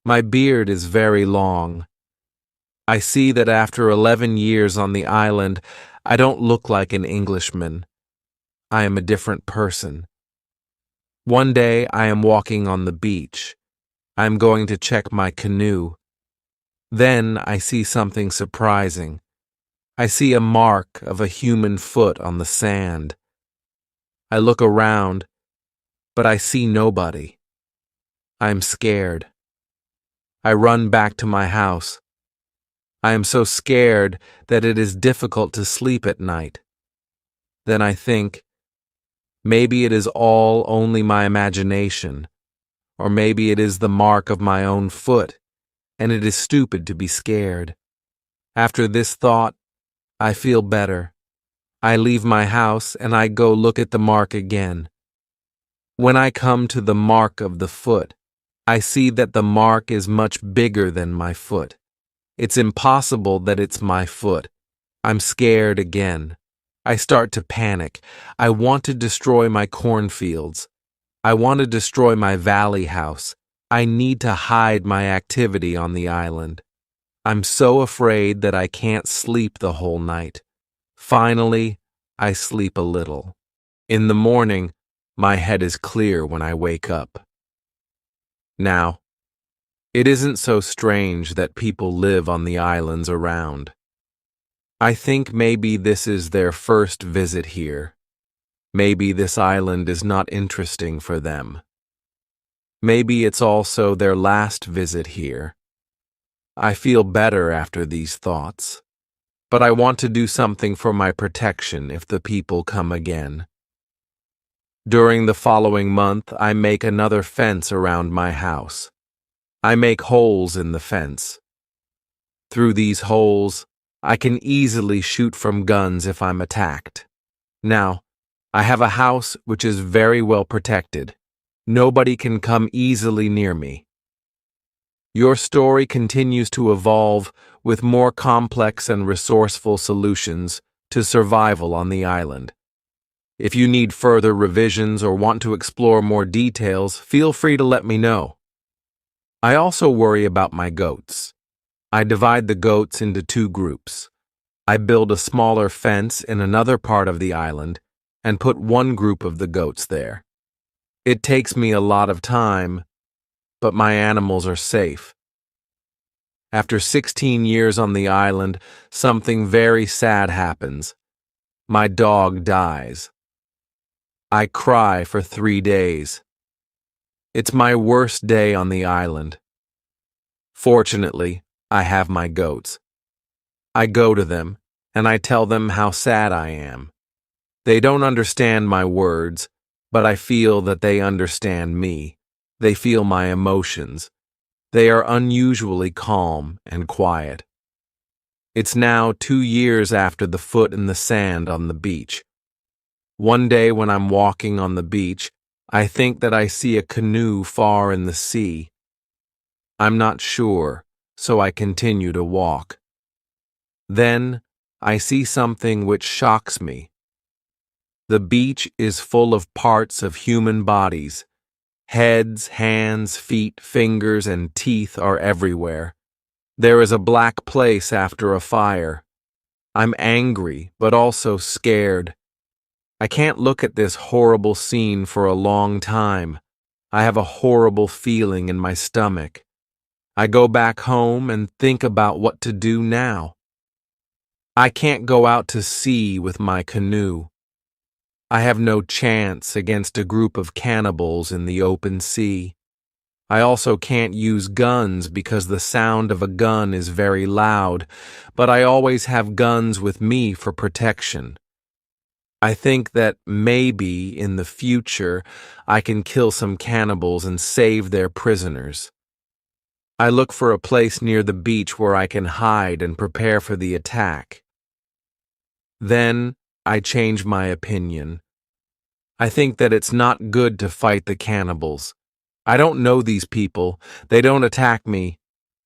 My beard is very long. I see that after 11 years on the island, I don't look like an Englishman. I am a different person. One day I am walking on the beach. I am going to check my canoe. Then I see something surprising. I see a mark of a human foot on the sand. I look around, but I see nobody. I am scared. I run back to my house. I am so scared that it is difficult to sleep at night. Then I think, maybe it is all only my imagination, or maybe it is the mark of my own foot, and it is stupid to be scared. After this thought, I feel better. I leave my house and I go look at the mark again. When I come to the mark of the foot, I see that the mark is much bigger than my foot. It's impossible that it's my foot. I'm scared again. I start to panic. I want to destroy my cornfields. I want to destroy my valley house. I need to hide my activity on the island. I'm so afraid that I can't sleep the whole night. Finally, I sleep a little. In the morning, my head is clear when I wake up. Now, it isn't so strange that people live on the islands around. I think maybe this is their first visit here. Maybe this island is not interesting for them. Maybe it's also their last visit here. I feel better after these thoughts, but I want to do something for my protection if the people come again. During the following month, I make another fence around my house. I make holes in the fence. Through these holes, I can easily shoot from guns if I'm attacked. Now, I have a house which is very well protected. Nobody can come easily near me. Your story continues to evolve with more complex and resourceful solutions to survival on the island. If you need further revisions or want to explore more details, feel free to let me know. I also worry about my goats. I divide the goats into two groups. I build a smaller fence in another part of the island and put one group of the goats there. It takes me a lot of time, but my animals are safe. After 16 years on the island, something very sad happens. My dog dies. I cry for 3 days. It's my worst day on the island. Fortunately, I have my goats. I go to them, and I tell them how sad I am. They don't understand my words, but I feel that they understand me. They feel my emotions. They are unusually calm and quiet. It's now 2 years after the foot in the sand on the beach. One day when I'm walking on the beach, I think that I see a canoe far in the sea. I'm not sure, so I continue to walk. Then, I see something which shocks me. The beach is full of parts of human bodies. Heads, hands, feet, fingers, and teeth are everywhere. There is a black place after a fire. I'm angry, but also scared. I can't look at this horrible scene for a long time. I have a horrible feeling in my stomach. I go back home and think about what to do now. I can't go out to sea with my canoe. I have no chance against a group of cannibals in the open sea. I also can't use guns because the sound of a gun is very loud, but I always have guns with me for protection. I think that maybe in the future I can kill some cannibals and save their prisoners. I look for a place near the beach where I can hide and prepare for the attack. Then I change my opinion. I think that it's not good to fight the cannibals. I don't know these people. They don't attack me.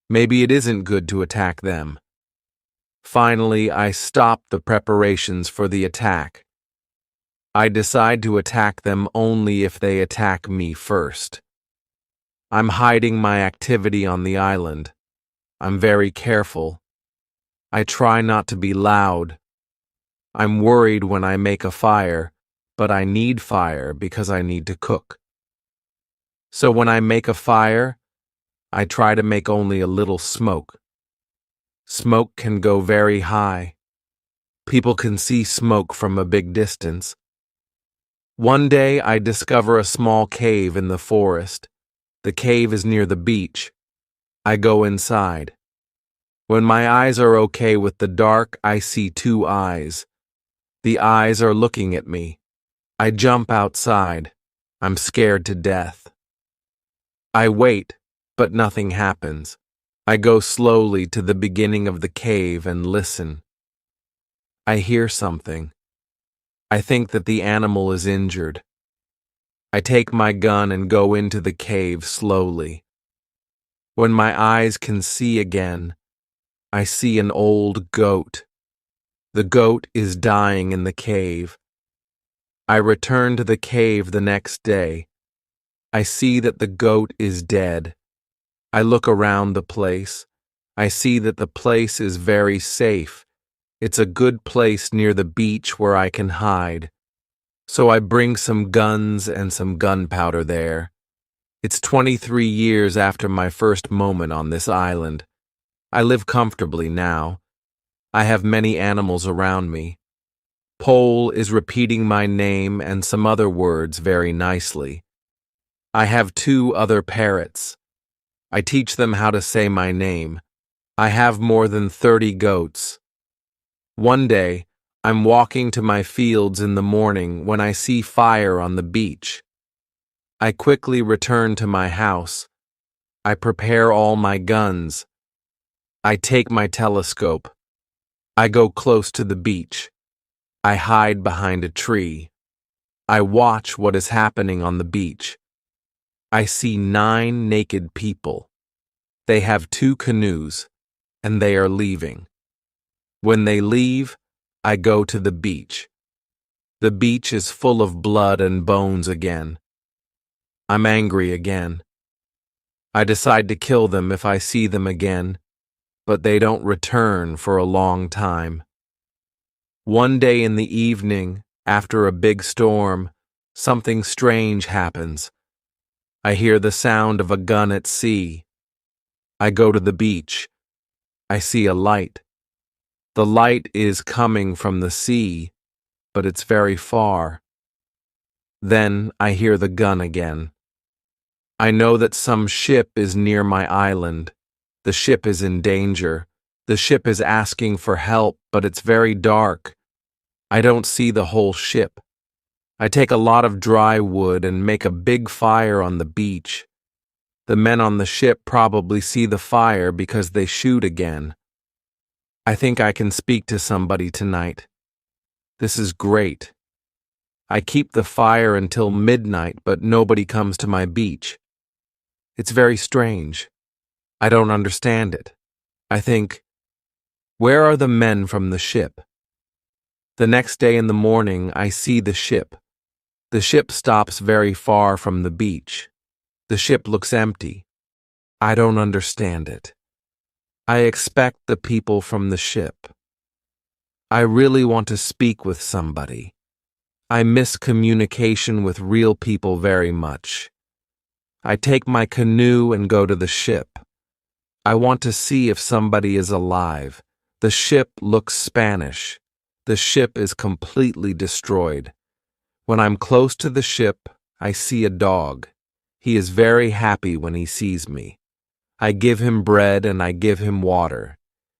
Maybe it isn't good to attack them. Finally, I stop the preparations for the attack. I decide to attack them only if they attack me first. I'm hiding my activity on the island. I'm very careful. I try not to be loud. I'm worried when I make a fire, but I need fire because I need to cook. So when I make a fire, I try to make only a little smoke. Smoke can go very high. People can see smoke from a big distance. One day I discover a small cave in the forest. The cave is near the beach. I go inside. When my eyes are okay with the dark, I see 2 eyes. The eyes are looking at me. I jump outside. I'm scared to death. I wait, but nothing happens. I go slowly to the beginning of the cave and listen. I hear something. I think that the animal is injured. I take my gun and go into the cave slowly. When my eyes can see again, I see an old goat. The goat is dying in the cave. I return to the cave the next day. I see that the goat is dead. I look around the place. I see that the place is very safe. It's a good place near the beach where I can hide. So I bring some guns and some gunpowder there. It's 23 years after my first moment on this island. I live comfortably now. I have many animals around me. Pole is repeating my name and some other words very nicely. I have 2 other parrots. I teach them how to say my name. I have more than 30 goats. One day, I'm walking to my fields in the morning when I see fire on the beach. I quickly return to my house. I prepare all my guns. I take my telescope. I go close to the beach. I hide behind a tree. I watch what is happening on the beach. I see 9 naked people. They have 2 canoes, and they are leaving. When they leave, I go to the beach. The beach is full of blood and bones again. I'm angry again. I decide to kill them if I see them again, but they don't return for a long time. One day in the evening, after a big storm, something strange happens. I hear the sound of a gun at sea. I go to the beach. I see a light. The light is coming from the sea, but it's very far. Then I hear the gun again. I know that some ship is near my island. The ship is in danger. The ship is asking for help, but it's very dark. I don't see the whole ship. I take a lot of dry wood and make a big fire on the beach. The men on the ship probably see the fire because they shoot again. I think I can speak to somebody tonight. This is great. I keep the fire until midnight, but nobody comes to my beach. It's very strange. I don't understand it. I think, where are the men from the ship? The next day in the morning, I see the ship. The ship stops very far from the beach. The ship looks empty. I don't understand it. I expect the people from the ship. I really want to speak with somebody. I miss communication with real people very much. I take my canoe and go to the ship. I want to see if somebody is alive. The ship looks Spanish. The ship is completely destroyed. When I'm close to the ship, I see a dog. He is very happy when he sees me. I give him bread and I give him water.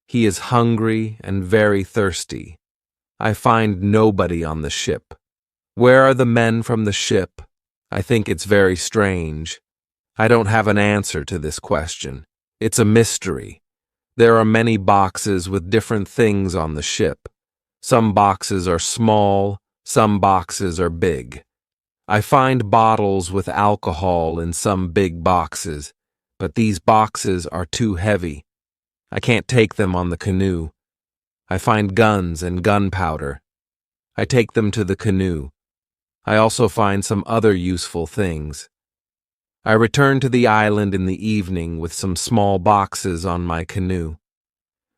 He is hungry and very thirsty. I find nobody on the ship. Where are the men from the ship? I think it's very strange. I don't have an answer to this question. It's a mystery. There are many boxes with different things on the ship. Some boxes are small, some boxes are big. I find bottles with alcohol in some big boxes, but these boxes are too heavy. I can't take them on the canoe. I find guns and gunpowder. I take them to the canoe. I also find some other useful things. I return to the island in the evening with some small boxes on my canoe.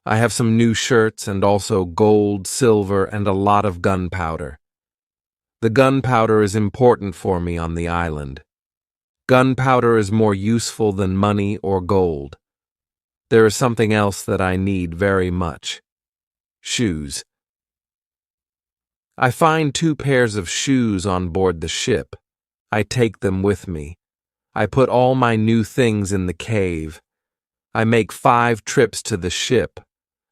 I have some new shirts and also gold, silver, and a lot of gunpowder. The gunpowder is important for me on the island. Gunpowder is more useful than money or gold. There is something else that I need very much. Shoes. I find 2 pairs of shoes on board the ship. I take them with me. I put all my new things in the cave. I make 5 trips to the ship.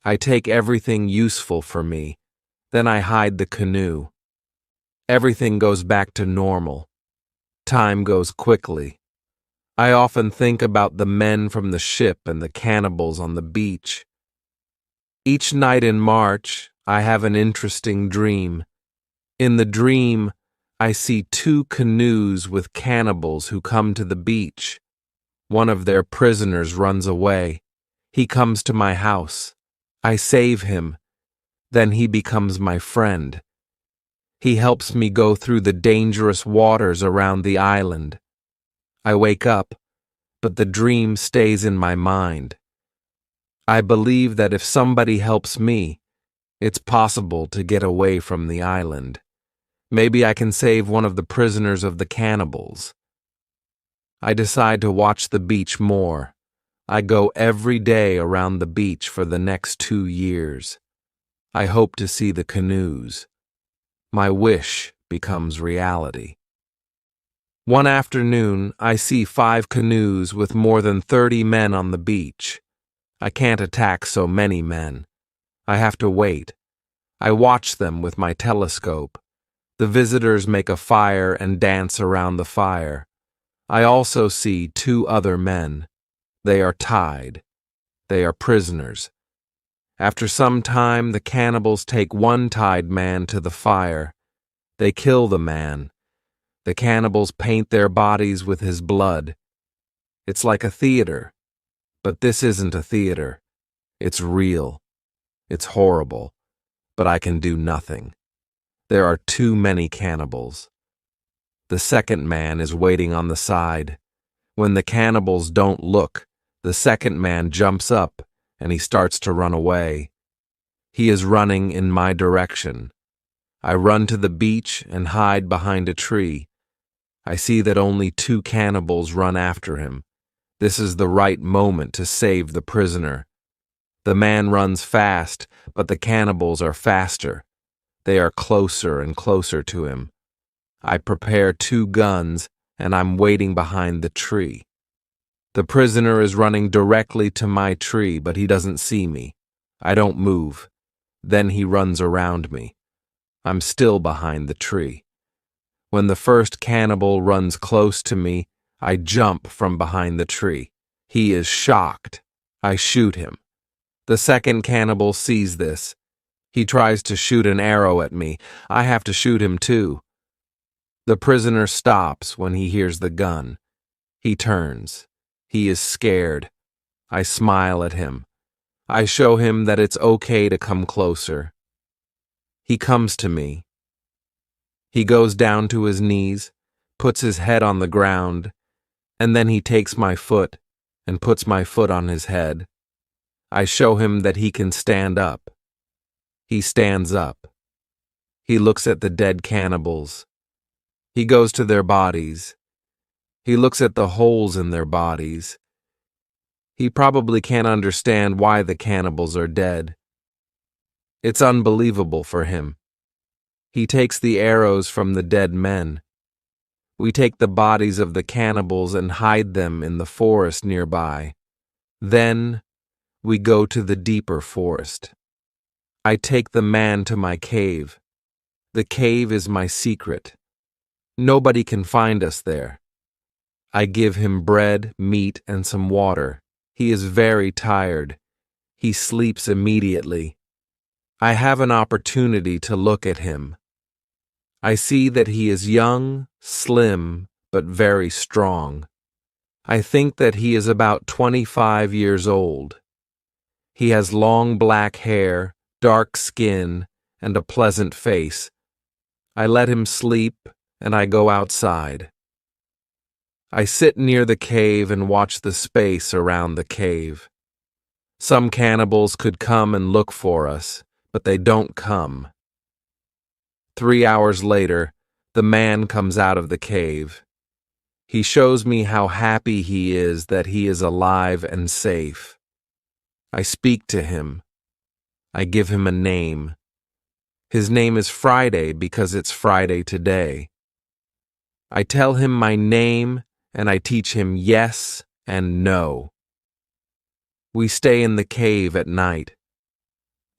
I take everything useful for me. Then I hide the canoe. Everything goes back to normal. Time goes quickly. I often think about the men from the ship and the cannibals on the beach. Each night in March, I have an interesting dream. In the dream, I see 2 canoes with cannibals who come to the beach. One of their prisoners runs away. He comes to my house. I save him. Then he becomes my friend. He helps me go through the dangerous waters around the island. I wake up, but the dream stays in my mind. I believe that if somebody helps me, it's possible to get away from the island. Maybe I can save one of the prisoners of the cannibals. I decide to watch the beach more. I go every day around the beach for the next 2 years. I hope to see the canoes. My wish becomes reality. One afternoon, I see 5 canoes with more than 30 men on the beach. I can't attack so many men. I have to wait. I watch them with my telescope. The visitors make a fire and dance around the fire. I also see 2 other men. They are tied. They are prisoners. After some time, the cannibals take one tied man to the fire. They kill the man. The cannibals paint their bodies with his blood. It's like a theater, but this isn't a theater. It's real. It's horrible, but I can do nothing. There are too many cannibals. The second man is waiting on the side. When the cannibals don't look, the second man jumps up and he starts to run away. He is running in my direction. I run to the beach and hide behind a tree. I see that only 2 cannibals run after him. This is the right moment to save the prisoner. The man runs fast, but the cannibals are faster. They are closer and closer to him. I prepare 2 guns, and I'm waiting behind the tree. The prisoner is running directly to my tree, but he doesn't see me. I don't move. Then he runs around me. I'm still behind the tree. When the first cannibal runs close to me, I jump from behind the tree. He is shocked. I shoot him. The second cannibal sees this. He tries to shoot an arrow at me. I have to shoot him too. The prisoner stops when he hears the gun. He turns. He is scared. I smile at him. I show him that it's okay to come closer. He comes to me. He goes down to his knees, puts his head on the ground, and then he takes my foot and puts my foot on his head. I show him that he can stand up. He stands up. He looks at the dead cannibals. He goes to their bodies. He looks at the holes in their bodies. He probably can't understand why the cannibals are dead. It's unbelievable for him. He takes the arrows from the dead men. We take the bodies of the cannibals and hide them in the forest nearby. Then we go to the deeper forest. I take the man to my cave. The cave is my secret. Nobody can find us there. I give him bread, meat, and some water. He is very tired. He sleeps immediately. I have an opportunity to look at him. I see that he is young, slim, but very strong. I think that he is about 25 years old. He has long black hair, dark skin, and a pleasant face. I let him sleep, and I go outside. I sit near the cave and watch the space around the cave. Some cannibals could come and look for us, but they don't come. 3 hours later, the man comes out of the cave. He shows me how happy he is that he is alive and safe. I speak to him. I give him a name. His name is Friday because it's Friday today. I tell him my name and I teach him yes and no. We stay in the cave at night.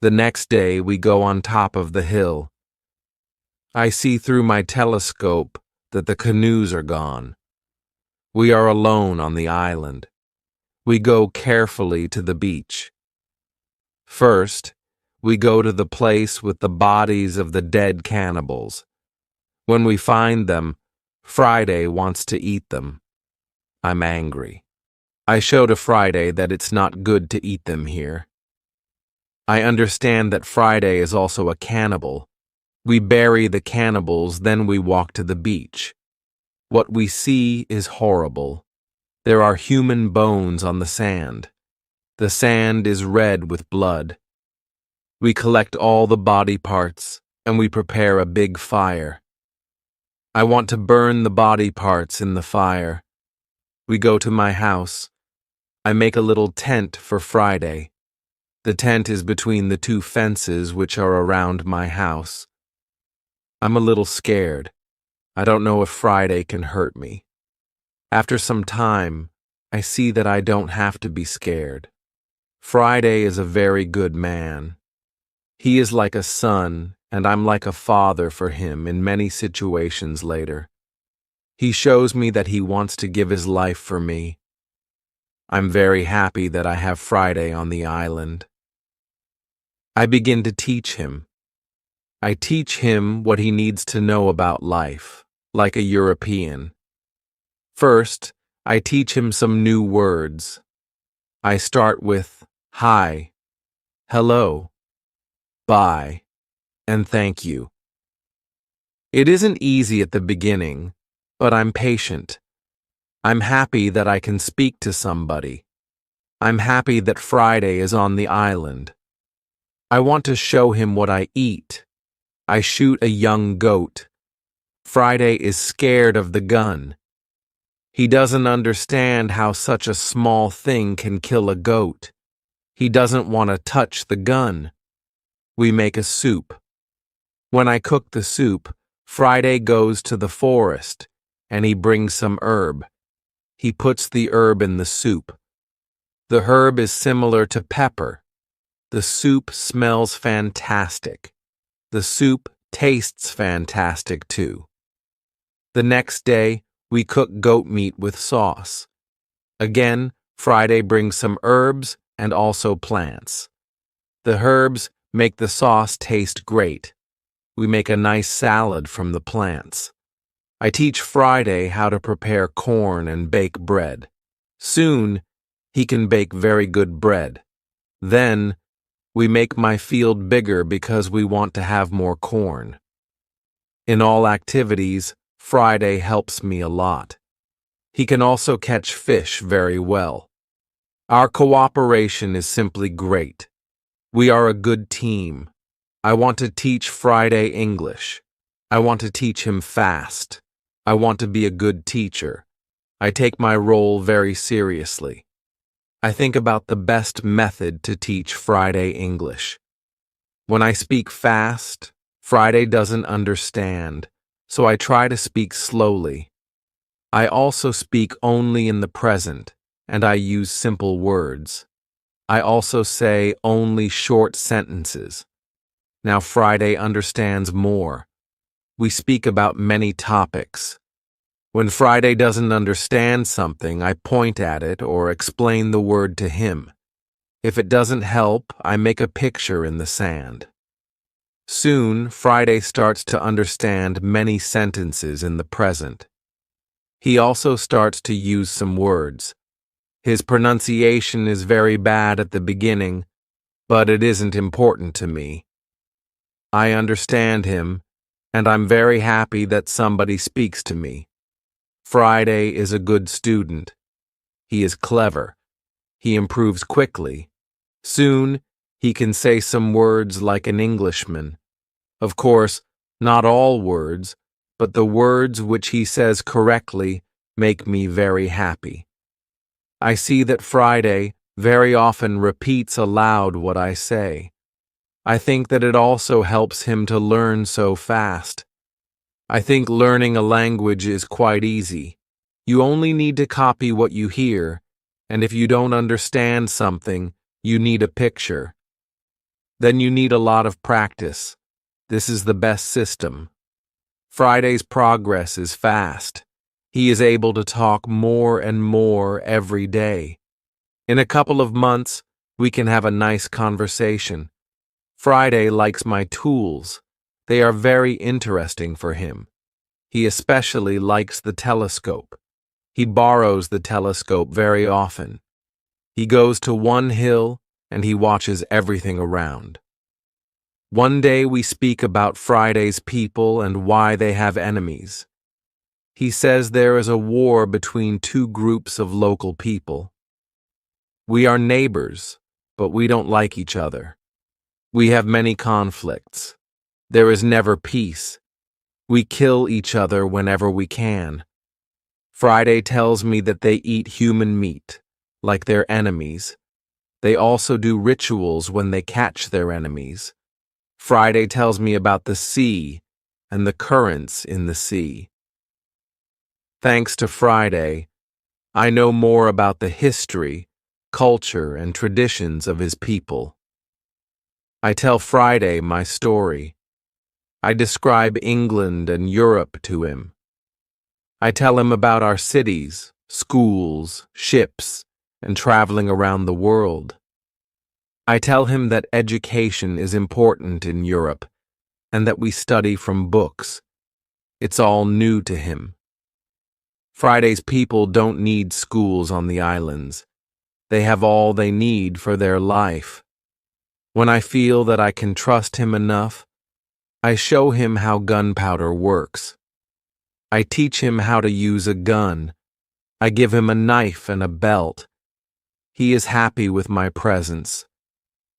The next day we go on top of the hill. I see through my telescope that the canoes are gone. We are alone on the island. We go carefully to the beach. First, we go to the place with the bodies of the dead cannibals. When we find them, Friday wants to eat them. I'm angry. I show to Friday that it's not good to eat them here. I understand that Friday is also a cannibal. We bury the cannibals, then we walk to the beach. What we see is horrible. There are human bones on the sand. The sand is red with blood. We collect all the body parts, and we prepare a big fire. I want to burn the body parts in the fire. We go to my house. I make a little tent for Friday. The tent is between the 2 fences which are around my house. I'm a little scared. I don't know if Friday can hurt me. After some time, I see that I don't have to be scared. Friday is a very good man. He is like a son, and I'm like a father for him in many situations later. He shows me that he wants to give his life for me. I'm very happy that I have Friday on the island. I begin to teach him. I teach him what he needs to know about life, like a European. First, I teach him some new words. I start with hi, hello, bye, and thank you. It isn't easy at the beginning, but I'm patient. I'm happy that I can speak to somebody. I'm happy that Friday is on the island. I want to show him what I eat. I shoot a young goat. Friday is scared of the gun. He doesn't understand how such a small thing can kill a goat. He doesn't want to touch the gun. We make a soup. When I cook the soup, Friday goes to the forest, and he brings some herb. He puts the herb in the soup. The herb is similar to pepper. The soup smells fantastic. The soup tastes fantastic too. The next day, we cook goat meat with sauce. Again, Friday brings some herbs and also plants. The herbs make the sauce taste great. We make a nice salad from the plants. I teach Friday how to prepare corn and bake bread. Soon, he can bake very good bread. Then, we make my field bigger because we want to have more corn. In all activities, Friday helps me a lot. He can also catch fish very well. Our cooperation is simply great. We are a good team. I want to teach Friday English. I want to teach him fast. I want to be a good teacher. I take my role very seriously. I think about the best method to teach Friday English. When I speak fast, Friday doesn't understand, so I try to speak slowly. I also speak only in the present, and I use simple words. I also say only short sentences. Now Friday understands more. We speak about many topics. When Friday doesn't understand something, I point at it or explain the word to him. If it doesn't help, I make a picture in the sand. Soon, Friday starts to understand many sentences in the present. He also starts to use some words. His pronunciation is very bad at the beginning, but it isn't important to me. I understand him, and I'm very happy that somebody speaks to me. Friday is a good student. He is clever. He improves quickly. Soon, he can say some words like an Englishman. Of course, not all words, but the words which he says correctly make me very happy. I see that Friday very often repeats aloud what I say. I think that it also helps him to learn so fast. I think learning a language is quite easy. You only need to copy what you hear, and if you don't understand something, you need a picture. Then you need a lot of practice. This is the best system. Friday's progress is fast. He is able to talk more and more every day. In a couple of months, we can have a nice conversation. Friday likes my tools. They are very interesting for him. He especially likes the telescope. He borrows the telescope very often. He goes to one hill and he watches everything around. One day we speak about Friday's people and why they have enemies. He says there is a war between two groups of local people. We are neighbors, but we don't like each other. We have many conflicts. There is never peace. We kill each other whenever we can. Friday tells me that they eat human meat, like their enemies. They also do rituals when they catch their enemies. Friday tells me about the sea and the currents in the sea. Thanks to Friday, I know more about the history, culture, and traditions of his people. I tell Friday my story. I describe England and Europe to him. I tell him about our cities, schools, ships, and traveling around the world. I tell him that education is important in Europe and that we study from books. It's all new to him. Friday's people don't need schools on the islands. They have all they need for their life. When I feel that I can trust him enough, I show him how gunpowder works. I teach him how to use a gun. I give him a knife and a belt. He is happy with my presence.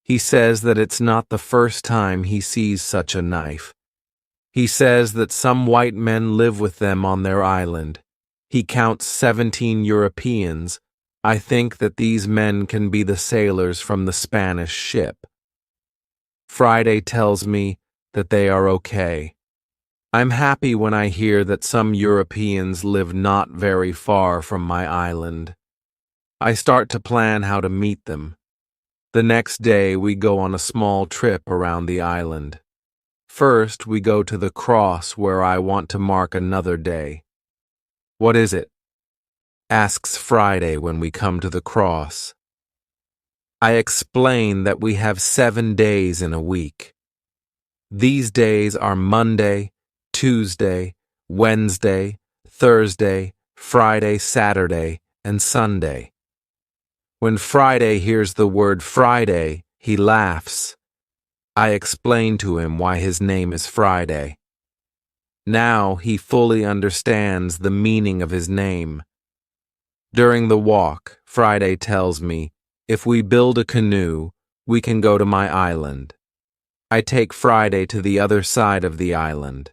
He says that it's not the first time he sees such a knife. He says that some white men live with them on their island. He counts 17 Europeans. I think that these men can be the sailors from the Spanish ship. Friday tells me that they are okay. I'm happy when I hear that some Europeans live not very far from my island. I start to plan how to meet them. The next day we go on a small trip around the island. First, we go to the cross where I want to mark another day. What is it? Asks Friday when we come to the cross. I explain that we have 7 days in a week. These days are Monday, Tuesday, Wednesday, Thursday, Friday, Saturday, and Sunday. When Friday hears the word Friday, he laughs. I explain to him why his name is Friday. Now he fully understands the meaning of his name. During the walk, Friday tells me, if we build a canoe, we can go to my island. I take Friday to the other side of the island.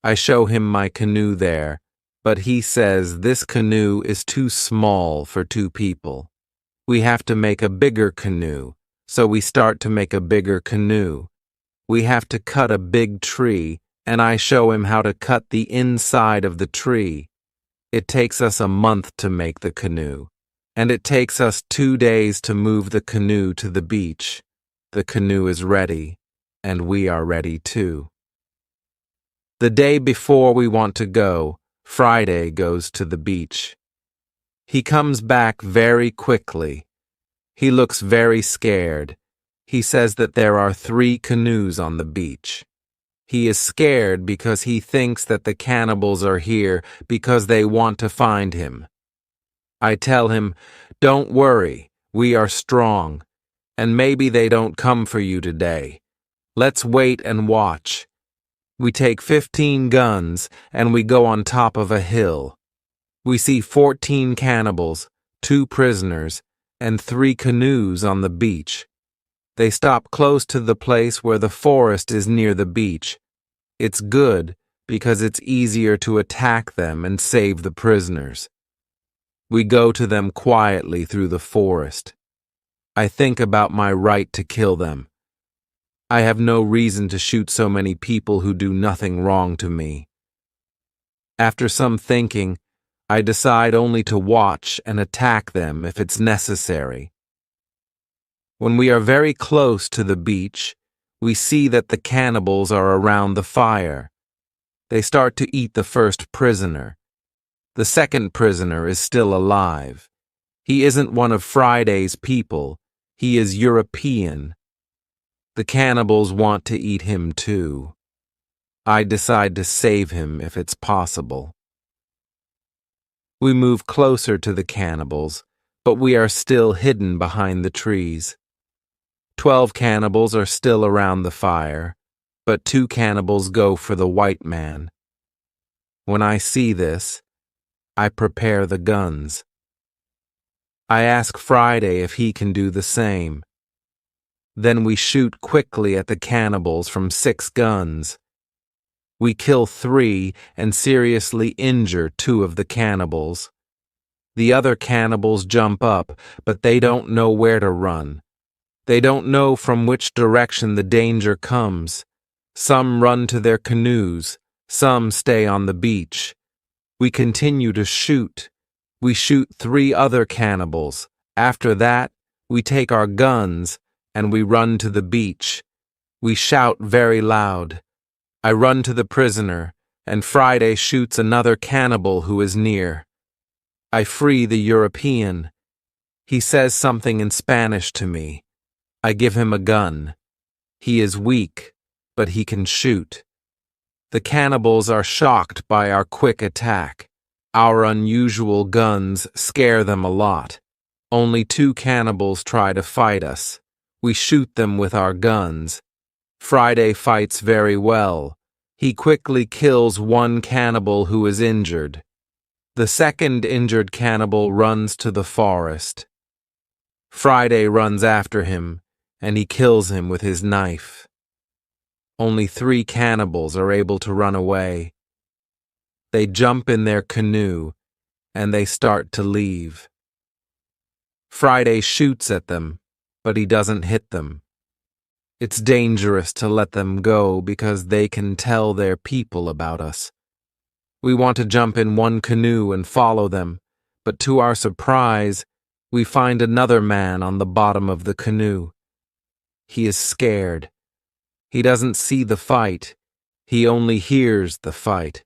I show him my canoe there, but he says this canoe is too small for 2 people. We have to make a bigger canoe, so we start to make a bigger canoe. We have to cut a big tree, and I show him how to cut the inside of the tree. It takes us a month to make the canoe, and it takes us 2 days to move the canoe to the beach. The canoe is ready, and we are ready too. The day before we want to go, Friday goes to the beach. He comes back very quickly. He looks very scared. He says that there are 3 canoes on the beach. He is scared because he thinks that the cannibals are here because they want to find him. I tell him, don't worry, we are strong, and maybe they don't come for you today. Let's wait and watch. We take 15 guns and we go on top of a hill. We see 14 cannibals, 2 prisoners, and 3 canoes on the beach. They stop close to the place where the forest is near the beach. It's good because it's easier to attack them and save the prisoners. We go to them quietly through the forest. I think about my right to kill them. I have no reason to shoot so many people who do nothing wrong to me. After some thinking, I decide only to watch and attack them if it's necessary. When we are very close to the beach, we see that the cannibals are around the fire. They start to eat the first prisoner. The second prisoner is still alive. He isn't one of Friday's people. He is European. The cannibals want to eat him too. I decide to save him if it's possible. We move closer to the cannibals, but we are still hidden behind the trees. 12 cannibals are still around the fire, but 2 cannibals go for the white man. When I see this, I prepare the guns. I ask Friday if he can do the same. Then we shoot quickly at the cannibals from 6 guns. We kill 3 and seriously injure 2 of the cannibals. The other cannibals jump up, but they don't know where to run. They don't know from which direction the danger comes. Some run to their canoes, some stay on the beach. We continue to shoot. We shoot 3 other cannibals. After that, we take our guns and we run to the beach. We shout very loud. I run to the prisoner, and Friday shoots another cannibal who is near. I free the European. He says something in Spanish to me. I give him a gun. He is weak, but he can shoot. The cannibals are shocked by our quick attack. Our unusual guns scare them a lot. Only 2 cannibals try to fight us. We shoot them with our guns. Friday fights very well. He quickly kills 1 cannibal who is injured. The second injured cannibal runs to the forest. Friday runs after him, and he kills him with his knife. Only 3 cannibals are able to run away. They jump in their canoe, and they start to leave. Friday shoots at them, but he doesn't hit them. It's dangerous to let them go because they can tell their people about us. We want to jump in one canoe and follow them, but to our surprise, we find another man on the bottom of the canoe. He is scared. He doesn't see the fight. He only hears the fight.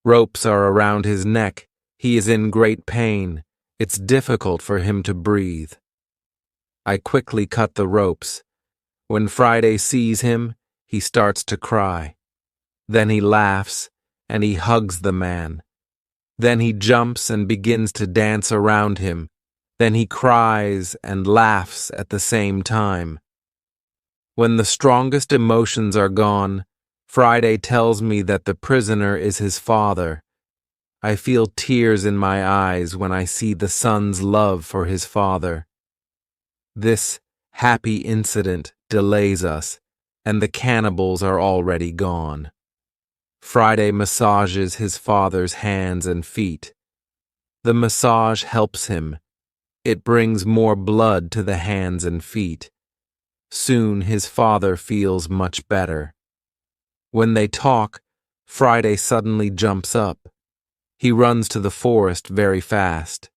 Ropes are around his neck. He is in great pain. It's difficult for him to breathe. I quickly cut the ropes. When Friday sees him, he starts to cry. Then he laughs, and he hugs the man. Then he jumps and begins to dance around him. Then he cries and laughs at the same time. When the strongest emotions are gone, Friday tells me that the prisoner is his father. I feel tears in my eyes when I see the son's love for his father. This happy incident delays us, and the cannibals are already gone. Friday massages his father's hands and feet. The massage helps him. It brings more blood to the hands and feet. Soon his father feels much better. When they talk, Friday suddenly jumps up. He runs to the forest very fast.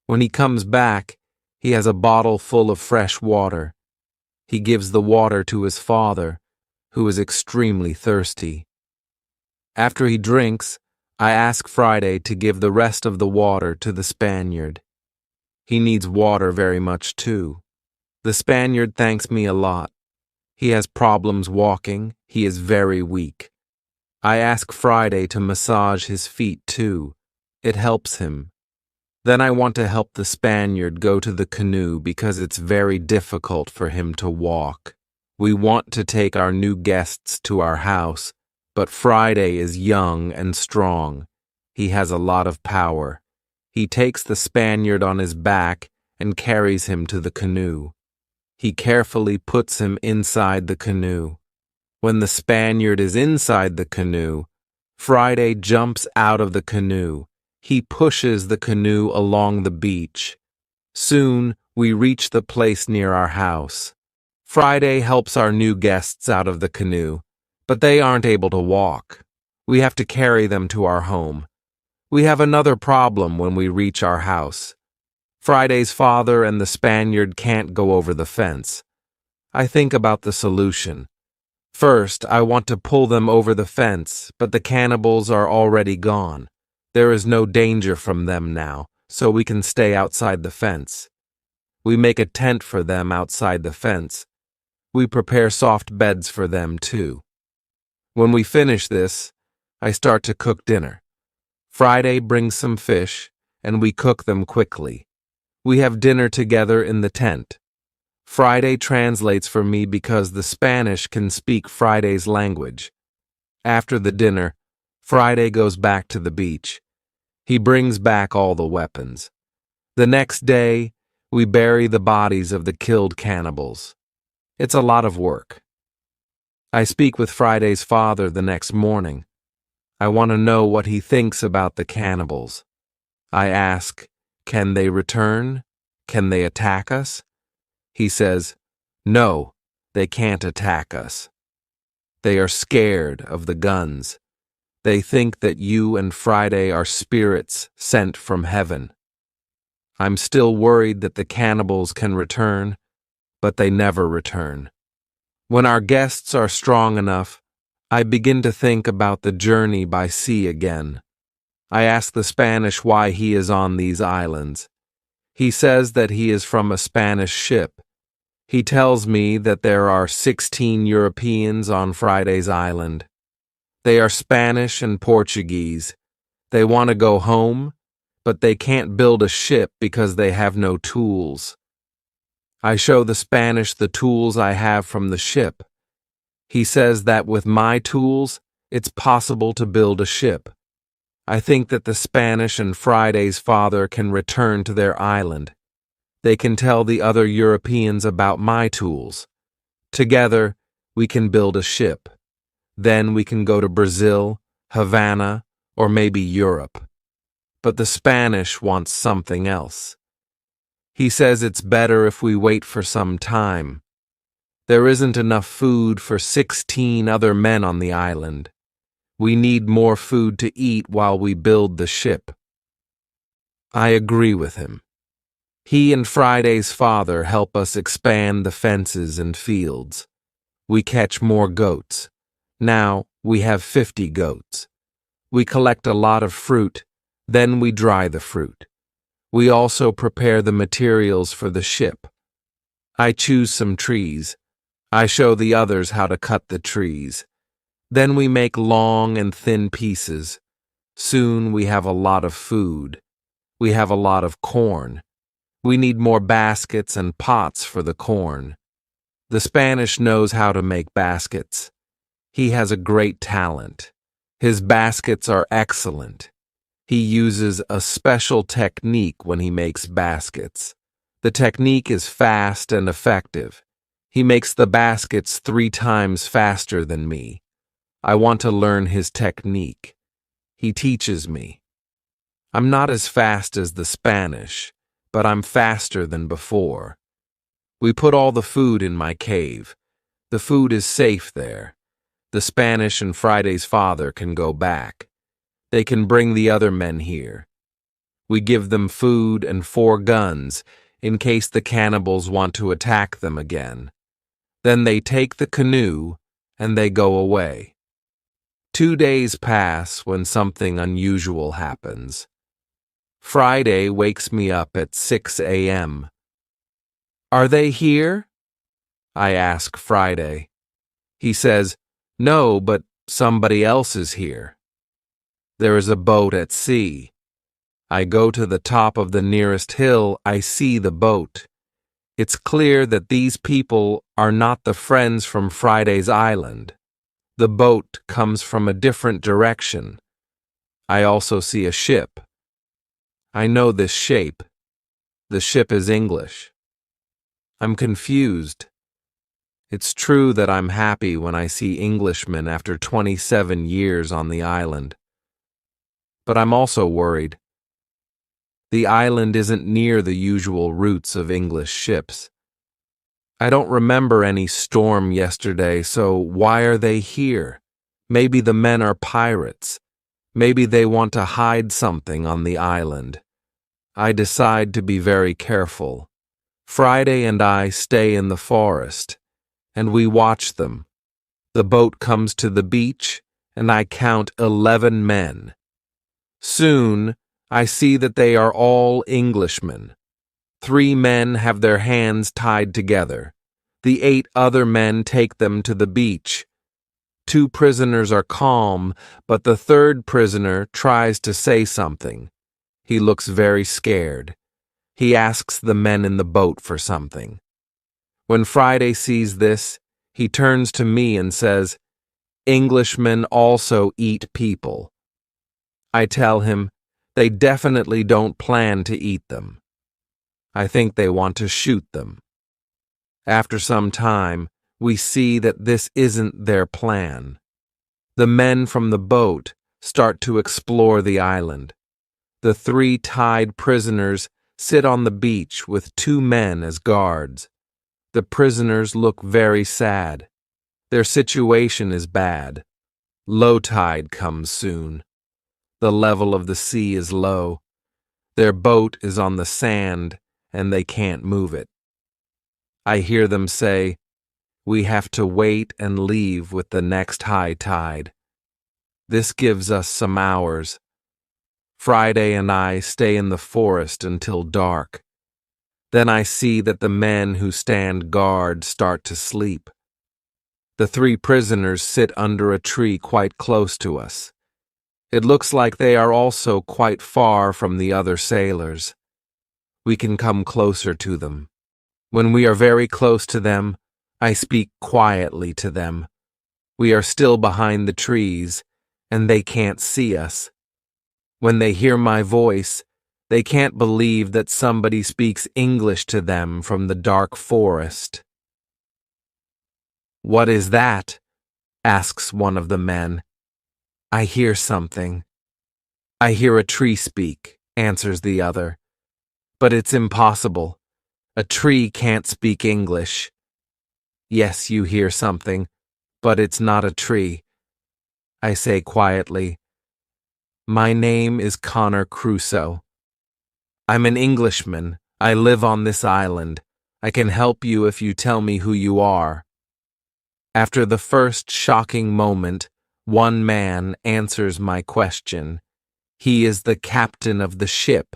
When he comes back, he has a bottle full of fresh water. He gives the water to his father, who is extremely thirsty. After he drinks, I ask Friday to give the rest of the water to the Spaniard. He needs water very much too. The Spaniard thanks me a lot. He has problems walking. He is very weak. I ask Friday to massage his feet too. It helps him. Then I want to help the Spaniard go to the canoe because it's very difficult for him to walk. We want to take our new guests to our house, but Friday is young and strong. He has a lot of power. He takes the Spaniard on his back and carries him to the canoe. He carefully puts him inside the canoe. When the Spaniard is inside the canoe, Friday jumps out of the canoe. He pushes the canoe along the beach. Soon, we reach the place near our house. Friday helps our new guests out of the canoe, but they aren't able to walk. We have to carry them to our home. We have another problem when we reach our house. Friday's father and the Spaniard can't go over the fence. I think about the solution. First, I want to pull them over the fence, but the cannibals are already gone. There is no danger from them now, so we can stay outside the fence. We make a tent for them outside the fence. We prepare soft beds for them too. When we finish this, I start to cook dinner. Friday brings some fish, and we cook them quickly. We have dinner together in the tent. Friday translates for me because the Spanish can speak Friday's language. After the dinner, Friday goes back to the beach. He brings back all the weapons. The next day, we bury the bodies of the killed cannibals. It's a lot of work. I speak with Friday's father the next morning. I want to know what he thinks about the cannibals. I ask, can they return? Can they attack us? He says, no, they can't attack us. They are scared of the guns. They think that you and Friday are spirits sent from heaven. I'm still worried that the cannibals can return, but they never return. When our guests are strong enough, I begin to think about the journey by sea again. I ask the Spanish why he is on these islands. He says that he is from a Spanish ship. He tells me that there are 16 Europeans on Friday's island. They are Spanish and Portuguese. They want to go home, but they can't build a ship because they have no tools. I show the Spanish the tools I have from the ship. He says that with my tools, it's possible to build a ship. I think that the Spanish and Friday's father can return to their island. They can tell the other Europeans about my tools. Together, we can build a ship. Then we can go to Brazil, Havana, or maybe Europe. But the Spanish wants something else. He says it's better if we wait for some time. There isn't enough food for 16 other men on the island. We need more food to eat while we build the ship. I agree with him. He and Friday's father help us expand the fences and fields. We catch more goats. Now we have 50 goats. We collect a lot of fruit, then we dry the fruit. We also prepare the materials for the ship. I choose some trees. I show the others how to cut the trees. Then we make long and thin pieces. Soon we have a lot of food. We have a lot of corn. We need more baskets and pots for the corn. The Spanish knows how to make baskets. He has a great talent. His baskets are excellent. He uses a special technique when he makes baskets. The technique is fast and effective. He makes the baskets 3 times faster than me. I want to learn his technique. He teaches me. I'm not as fast as the Spanish, but I'm faster than before. We put all the food in my cave. The food is safe there. The Spanish and Friday's father can go back. They can bring the other men here. We give them food and 4 guns in case the cannibals want to attack them again. Then they take the canoe and they go away. 2 days pass when something unusual happens. Friday wakes me up at 6 a.m. Are they here? I ask Friday. He says, no, but somebody else is here. There is a boat at sea. I go to the top of the nearest hill. I see the boat. It's clear that these people are not the friends from Friday's island. The boat comes from a different direction. I also see a ship. I know this shape. The ship is English. I'm confused. It's true that I'm happy when I see Englishmen after 27 years on the island. But I'm also worried. The island isn't near the usual routes of English ships. I don't remember any storm yesterday, so why are they here? Maybe the men are pirates. Maybe they want to hide something on the island. I decide to be very careful. Friday and I stay in the forest, and we watch them. The boat comes to the beach, and I count 11 men. Soon, I see that they are all Englishmen. 3 men have their hands tied together. The 8 other men take them to the beach. 2 prisoners are calm, but the 3rd prisoner tries to say something. He looks very scared. He asks the men in the boat for something. When Friday sees this, he turns to me and says, Englishmen also eat people. I tell him, they definitely don't plan to eat them. I think they want to shoot them. After some time, we see that this isn't their plan. The men from the boat start to explore the island. The 3 tied prisoners sit on the beach with 2 men as guards. The prisoners look very sad. Their situation is bad. Low tide comes soon. The level of the sea is low. Their boat is on the sand, and they can't move it. I hear them say, "We have to wait and leave with the next high tide." This gives us some hours. Friday and I stay in the forest until dark. Then I see that the men who stand guard start to sleep. The 3 prisoners sit under a tree quite close to us. It looks like they are also quite far from the other sailors. We can come closer to them. When we are very close to them, I speak quietly to them. We are still behind the trees, and they can't see us. When they hear my voice, they can't believe that somebody speaks English to them from the dark forest. "What is that?" asks one of the men. "I hear something." "I hear a tree speak," answers the other. "But it's impossible. A tree can't speak English." "Yes, you hear something, but it's not a tree." I say quietly, "My name is Crusoe. I'm an Englishman. I live on this island. I can help you if you tell me who you are." After the first shocking moment, one man answers my question. He is the captain of the ship.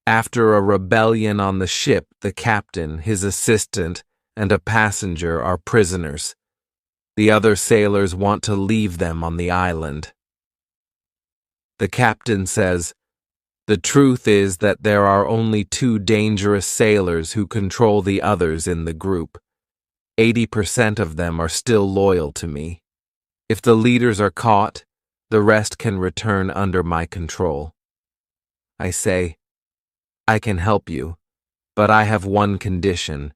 After a rebellion on the ship, the captain, his assistant, and a passenger are prisoners. The other sailors want to leave them on the island. The captain says, "The truth is that there are only 2 dangerous sailors who control the others in the group. 80% of them are still loyal to me. If the leaders are caught, the rest can return under my control." I say, "I can help you, but I have one condition.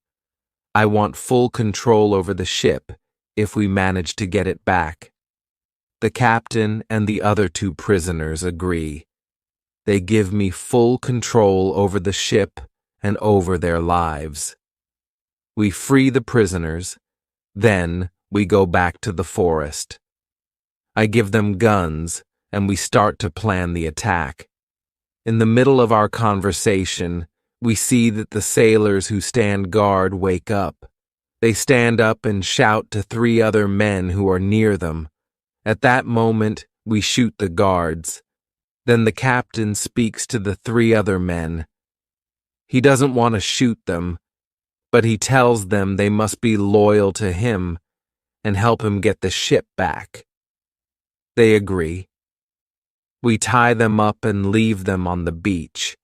I want full control over the ship if we manage to get it back." The captain and the other 2 prisoners agree. They give me full control over the ship and over their lives. We free the prisoners, then we go back to the forest. I give them guns, and we start to plan the attack. In the middle of our conversation, we see that the sailors who stand guard wake up. They stand up and shout to 3 other men who are near them. At that moment, we shoot the guards. Then the captain speaks to the 3 other men. He doesn't want to shoot them, but he tells them they must be loyal to him and help him get the ship back. They agree. We tie them up and leave them on the beach.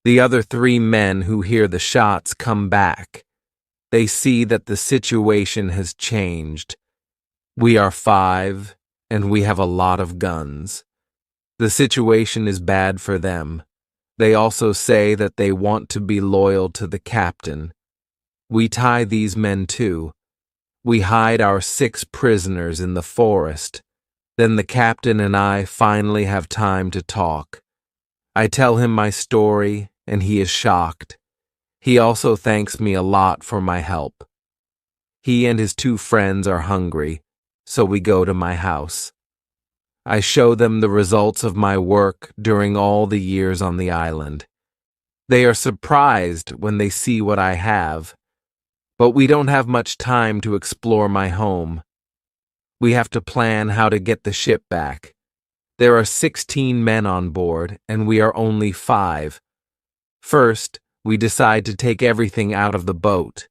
The other 3 men who hear the shots come back. They see that the situation has changed. We are 5, and we have a lot of guns. The situation is bad for them. They also say that they want to be loyal to the captain. We tie these men too. We hide our 6 prisoners in the forest. Then the captain and I finally have time to talk. I tell him my story, and he is shocked. He also thanks me a lot for my help. He and his 2 friends are hungry, so we go to my house. I show them the results of my work during all the years on the island. They are surprised when they see what I have, but we don't have much time to explore my home. We have to plan how to get the ship back. There are 16 men on board, and we are only 5. First, we decide to take everything out of the boat.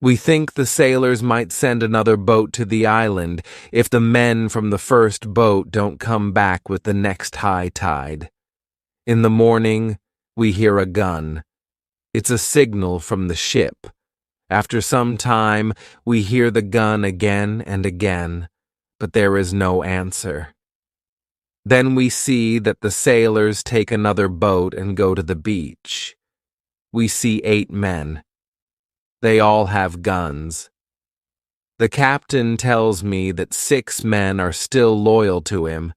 We think the sailors might send another boat to the island if the men from the first boat don't come back with the next high tide. In the morning, we hear a gun. It's a signal from the ship. After some time, we hear the gun again and again, but there is no answer. Then we see that the sailors take another boat and go to the beach. We see 8 men. They all have guns. The captain tells me that 6 men are still loyal to him,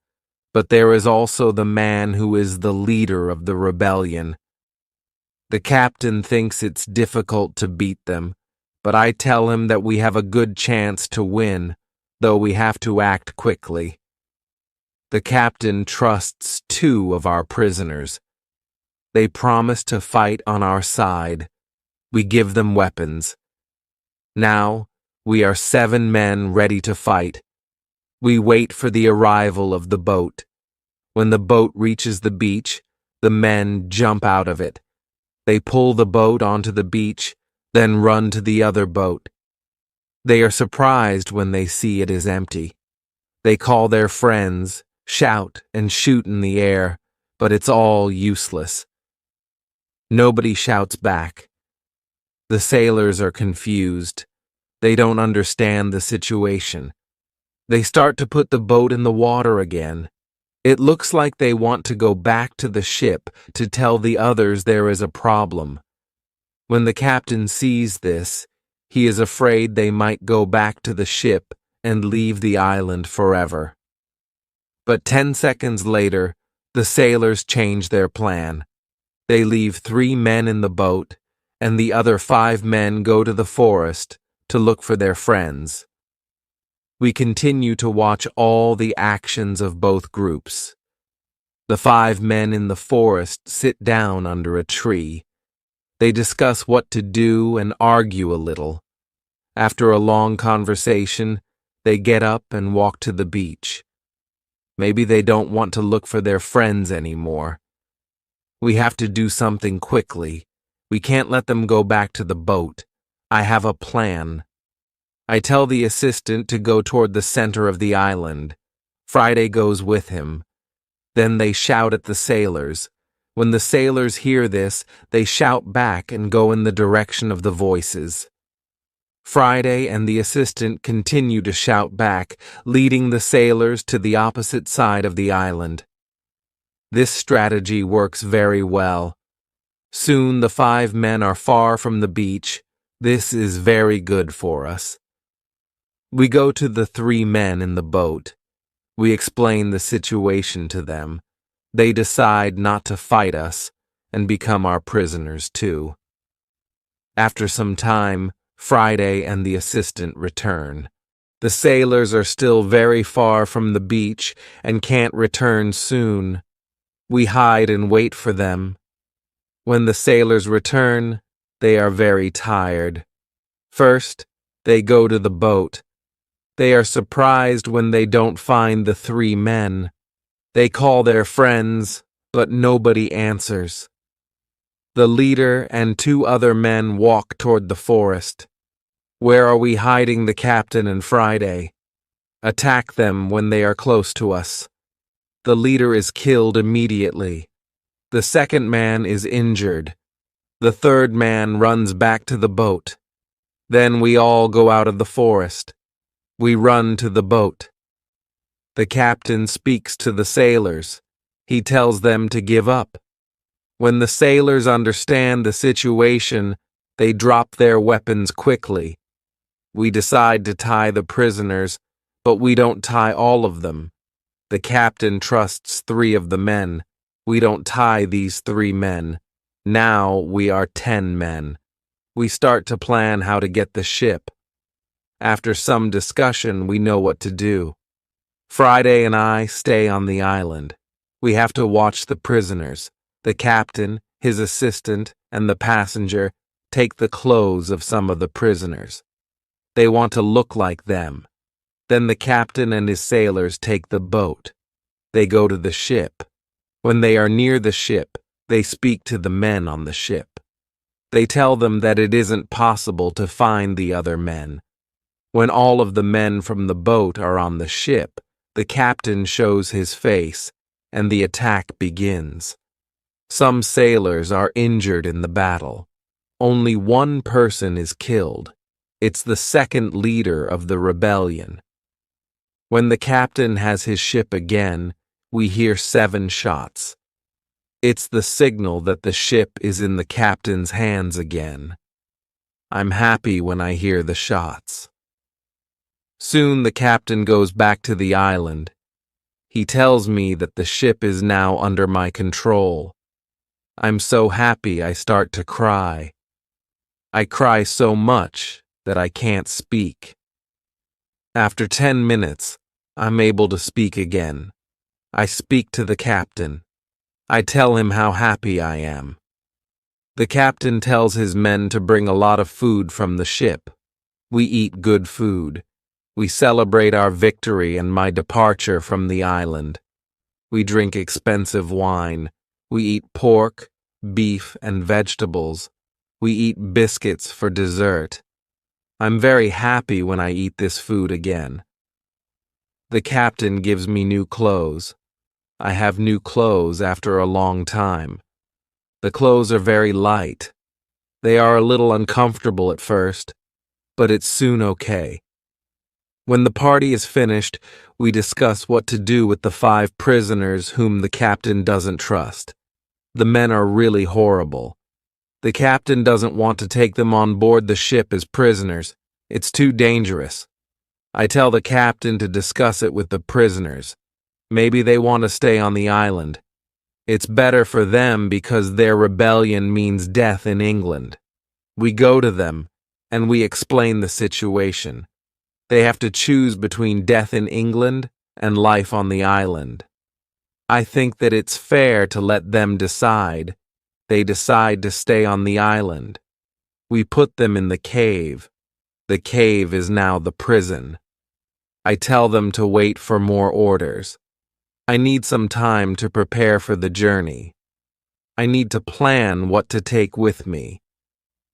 but there is also the man who is the leader of the rebellion. The captain thinks it's difficult to beat them, but I tell him that we have a good chance to win, though we have to act quickly. The captain trusts 2 of our prisoners. They promise to fight on our side. We give them weapons. Now, we are 7 men ready to fight. We wait for the arrival of the boat. When the boat reaches the beach, the men jump out of it. They pull the boat onto the beach, then run to the other boat. They are surprised when they see it is empty. They call their friends, shout and shoot in the air, but it's all useless. Nobody shouts back. The sailors are confused. They don't understand the situation. They start to put the boat in the water again. It looks like they want to go back to the ship to tell the others there is a problem. When the captain sees this, he is afraid they might go back to the ship and leave the island forever. But 10 seconds later, the sailors change their plan. They leave 3 men in the boat, and the other 5 men go to the forest to look for their friends. We continue to watch all the actions of both groups. The 5 men in the forest sit down under a tree. They discuss what to do and argue a little. After a long conversation, they get up and walk to the beach. Maybe they don't want to look for their friends anymore. We have to do something quickly. We can't let them go back to the boat. I have a plan. I tell the assistant to go toward the center of the island. Friday goes with him. Then they shout at the sailors. When the sailors hear this, they shout back and go in the direction of the voices. Friday and the assistant continue to shout back, leading the sailors to the opposite side of the island. This strategy works very well. Soon the 5 men are far from the beach. This is very good for us. We go to the 3 men in the boat. We explain the situation to them. They decide not to fight us and become our prisoners too. After some time, Friday and the assistant return. The sailors are still very far from the beach and can't return soon. We hide and wait for them. When the sailors return, they are very tired. First, they go to the boat. They are surprised when they don't find the 3 men. They call their friends, but nobody answers. The leader and 2 other men walk toward the forest. Where are we hiding the captain and Friday? Attack them when they are close to us. The leader is killed immediately. The 2nd man is injured. The 3rd man runs back to the boat. Then we all go out of the forest. We run to the boat. The captain speaks to the sailors. He tells them to give up. When the sailors understand the situation, they drop their weapons quickly. We decide to tie the prisoners, but we don't tie all of them. The captain trusts 3 of the men. We don't tie these 3 men. Now we are 10 men. We start to plan how to get the ship. After some discussion, we know what to do. Friday and I stay on the island. We have to watch the prisoners. The captain, his assistant, and the passenger take the clothes of some of the prisoners. They want to look like them. Then the captain and his sailors take the boat. They go to the ship. When they are near the ship, they speak to the men on the ship. They tell them that it isn't possible to find the other men. When all of the men from the boat are on the ship, the captain shows his face, and the attack begins. Some sailors are injured in the battle. Only 1 person is killed. It's the 2nd leader of the rebellion. When the captain has his ship again, we hear 7 shots. It's the signal that the ship is in the captain's hands again. I'm happy when I hear the shots. Soon the captain goes back to the island. He tells me that the ship is now under my control. I'm so happy I start to cry. I cry so much that I can't speak. After 10 minutes, I'm able to speak again. I speak to the captain. I tell him how happy I am. The captain tells his men to bring a lot of food from the ship. We eat good food. We celebrate our victory and my departure from the island. We drink expensive wine. We eat pork, beef, and vegetables. We eat biscuits for dessert. I'm very happy when I eat this food again. The captain gives me new clothes. I have new clothes after a long time. The clothes are very light. They are a little uncomfortable at first, but it's soon okay. When the party is finished, we discuss what to do with the 5 prisoners whom the captain doesn't trust. The men are really horrible. The captain doesn't want to take them on board the ship as prisoners. It's too dangerous. I tell the captain to discuss it with the prisoners. Maybe they want to stay on the island. It's better for them because their rebellion means death in England. We go to them, and we explain the situation. They have to choose between death in England and life on the island. I think that it's fair to let them decide. They decide to stay on the island. We put them in the cave. The cave is now the prison. I tell them to wait for more orders. I need some time to prepare for the journey. I need to plan what to take with me.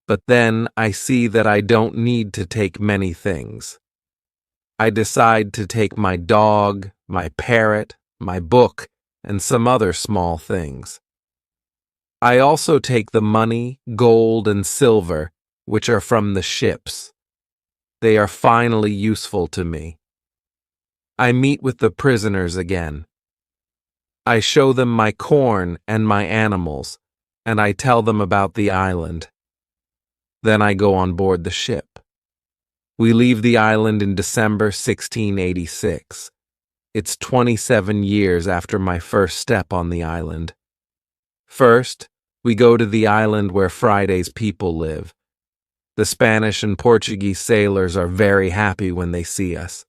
But then I see that I don't need to take many things. I decide to take my dog, my parrot, my book, and some other small things. I also take the money, gold, and silver, which are from the ships. They are finally useful to me. I meet with the prisoners again. I show them my corn and my animals, and I tell them about the island. Then I go on board the ship. We leave the island in December 1686. It's 27 years after my first step on the island. First, we go to the island where Friday's people live. The Spanish and Portuguese sailors are very happy when they see us.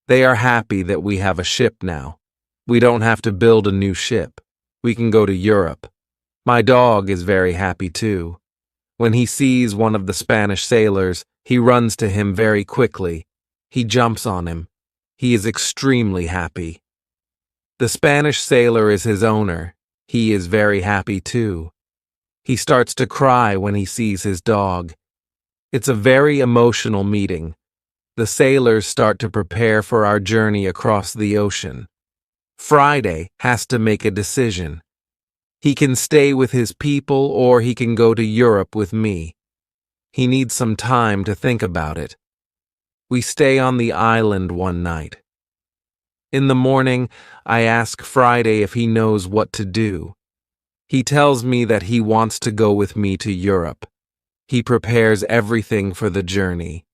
They are happy that we have a ship now. We don't have to build a new ship. We can go to Europe. My dog is very happy too. When he sees one of the Spanish sailors, he runs to him very quickly. He jumps on him. He is extremely happy. The Spanish sailor is his owner. He is very happy too. He starts to cry when he sees his dog. It's a very emotional meeting. The sailors start to prepare for our journey across the ocean. Friday has to make a decision. He can stay with his people or he can go to Europe with me. He needs some time to think about it. We stay on the island one night. In the morning, I ask Friday if he knows what to do. He tells me that he wants to go with me to Europe. He prepares everything for the journey.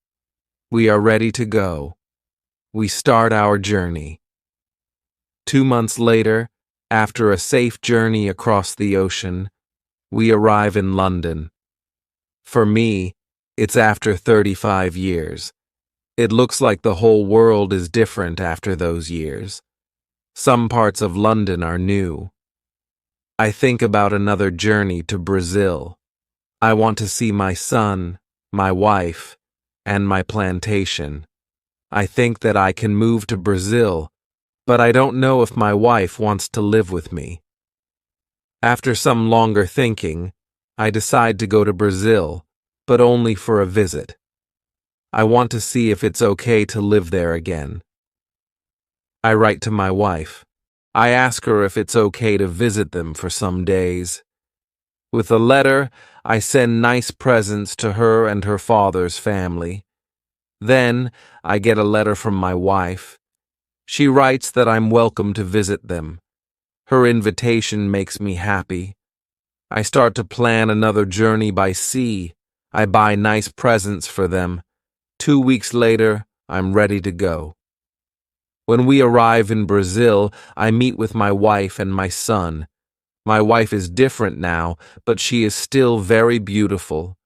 We are ready to go. We start our journey. 2 months later, after a safe journey across the ocean, we arrive in London. For me, it's after 35 years. It looks like the whole world is different after those years. Some parts of London are new. I think about another journey to Brazil. I want to see my son, my wife, and my plantation. I think that I can move to Brazil, but I don't know if my wife wants to live with me. After some longer thinking, I decide to go to Brazil, but only for a visit. I want to see if it's okay to live there again. I write to my wife. I ask her if it's okay to visit them for some days. With a letter, I send nice presents to her and her father's family. Then, I get a letter from my wife. She writes that I'm welcome to visit them. Her invitation makes me happy. I start to plan another journey by sea. I buy nice presents for them. 2 weeks later, I'm ready to go. When we arrive in Brazil, I meet with my wife and my son. My wife is different now, but she is still very beautiful.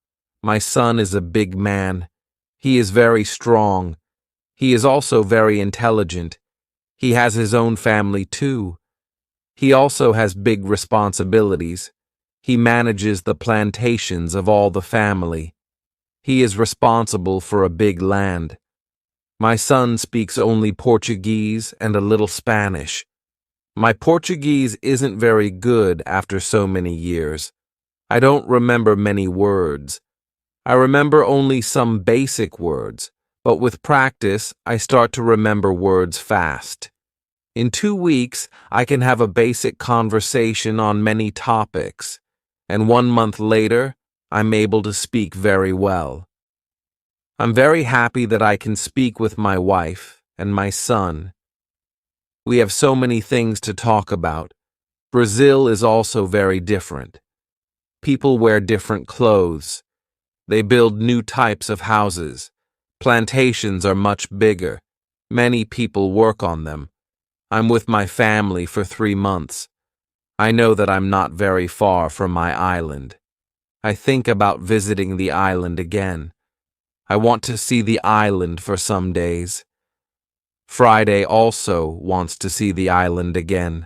My son is a big man. He is very strong. He is also very intelligent. He has his own family too. He also has big responsibilities. He manages the plantations of all the family. He is responsible for a big land. My son speaks only Portuguese and a little Spanish. My Portuguese isn't very good after so many years. I don't remember many words. I remember only some basic words, but with practice, I start to remember words fast. In 2 weeks, I can have a basic conversation on many topics, and 1 month later, I'm able to speak very well. I'm very happy that I can speak with my wife and my son. We have so many things to talk about. Brazil is also very different. People wear different clothes. They build new types of houses. Plantations are much bigger. Many people work on them. I'm with my family for 3 months. I know that I'm not very far from my island. I think about visiting the island again. I want to see the island for some days. Friday also wants to see the island again.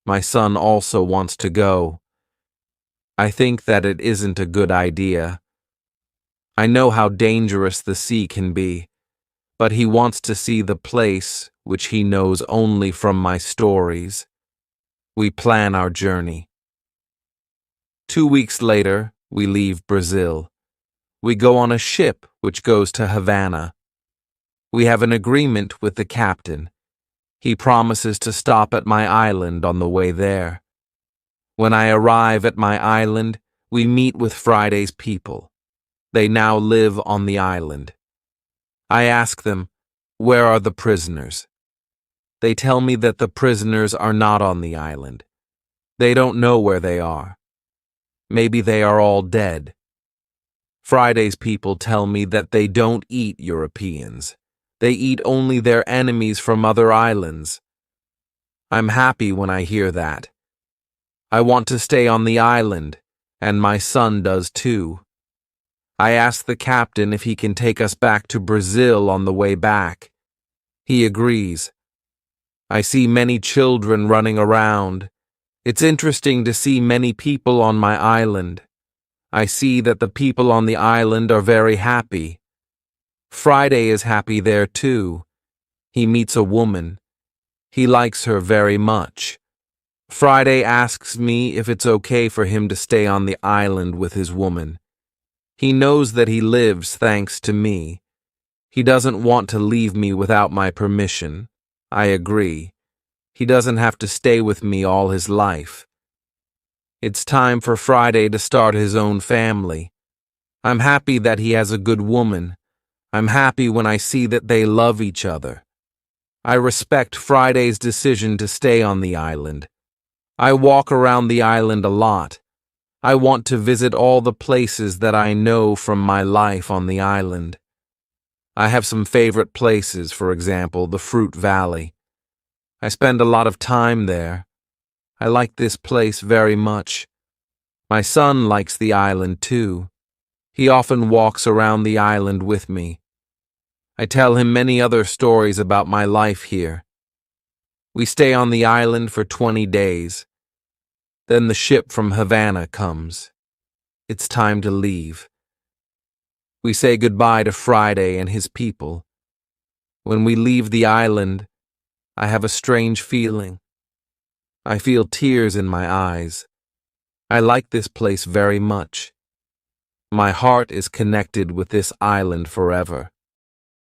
My son also wants to go. I think that it isn't a good idea. I know how dangerous the sea can be, but he wants to see the place which he knows only from my stories. We plan our journey. 2 weeks later, we leave Brazil. We go on a ship which goes to Havana. We have an agreement with the captain. He promises to stop at my island on the way there. When I arrive at my island, we meet with Friday's people. They now live on the island. I ask them, "Where are the prisoners?" They tell me that the prisoners are not on the island. They don't know where they are. Maybe they are all dead. Friday's people tell me that they don't eat Europeans. They eat only their enemies from other islands. I'm happy when I hear that. I want to stay on the island, and my son does too. I ask the captain if he can take us back to Brazil on the way back. He agrees. I see many children running around. It's interesting to see many people on my island. I see that the people on the island are very happy. Friday is happy there too. He meets a woman. He likes her very much. Friday asks me if it's okay for him to stay on the island with his woman. He knows that he lives thanks to me. He doesn't want to leave me without my permission. I agree. He doesn't have to stay with me all his life. It's time for Friday to start his own family. I'm happy that he has a good woman. I'm happy when I see that they love each other. I respect Friday's decision to stay on the island. I walk around the island a lot. I want to visit all the places that I know from my life on the island. I have some favorite places, for example, the Fruit Valley. I spend a lot of time there. I like this place very much. My son likes the island too. He often walks around the island with me. I tell him many other stories about my life here. We stay on the island for 20 days. Then the ship from Havana comes. It's time to leave. We say goodbye to Friday and his people. When we leave the island, I have a strange feeling. I feel tears in my eyes. I like this place very much. My heart is connected with this island forever.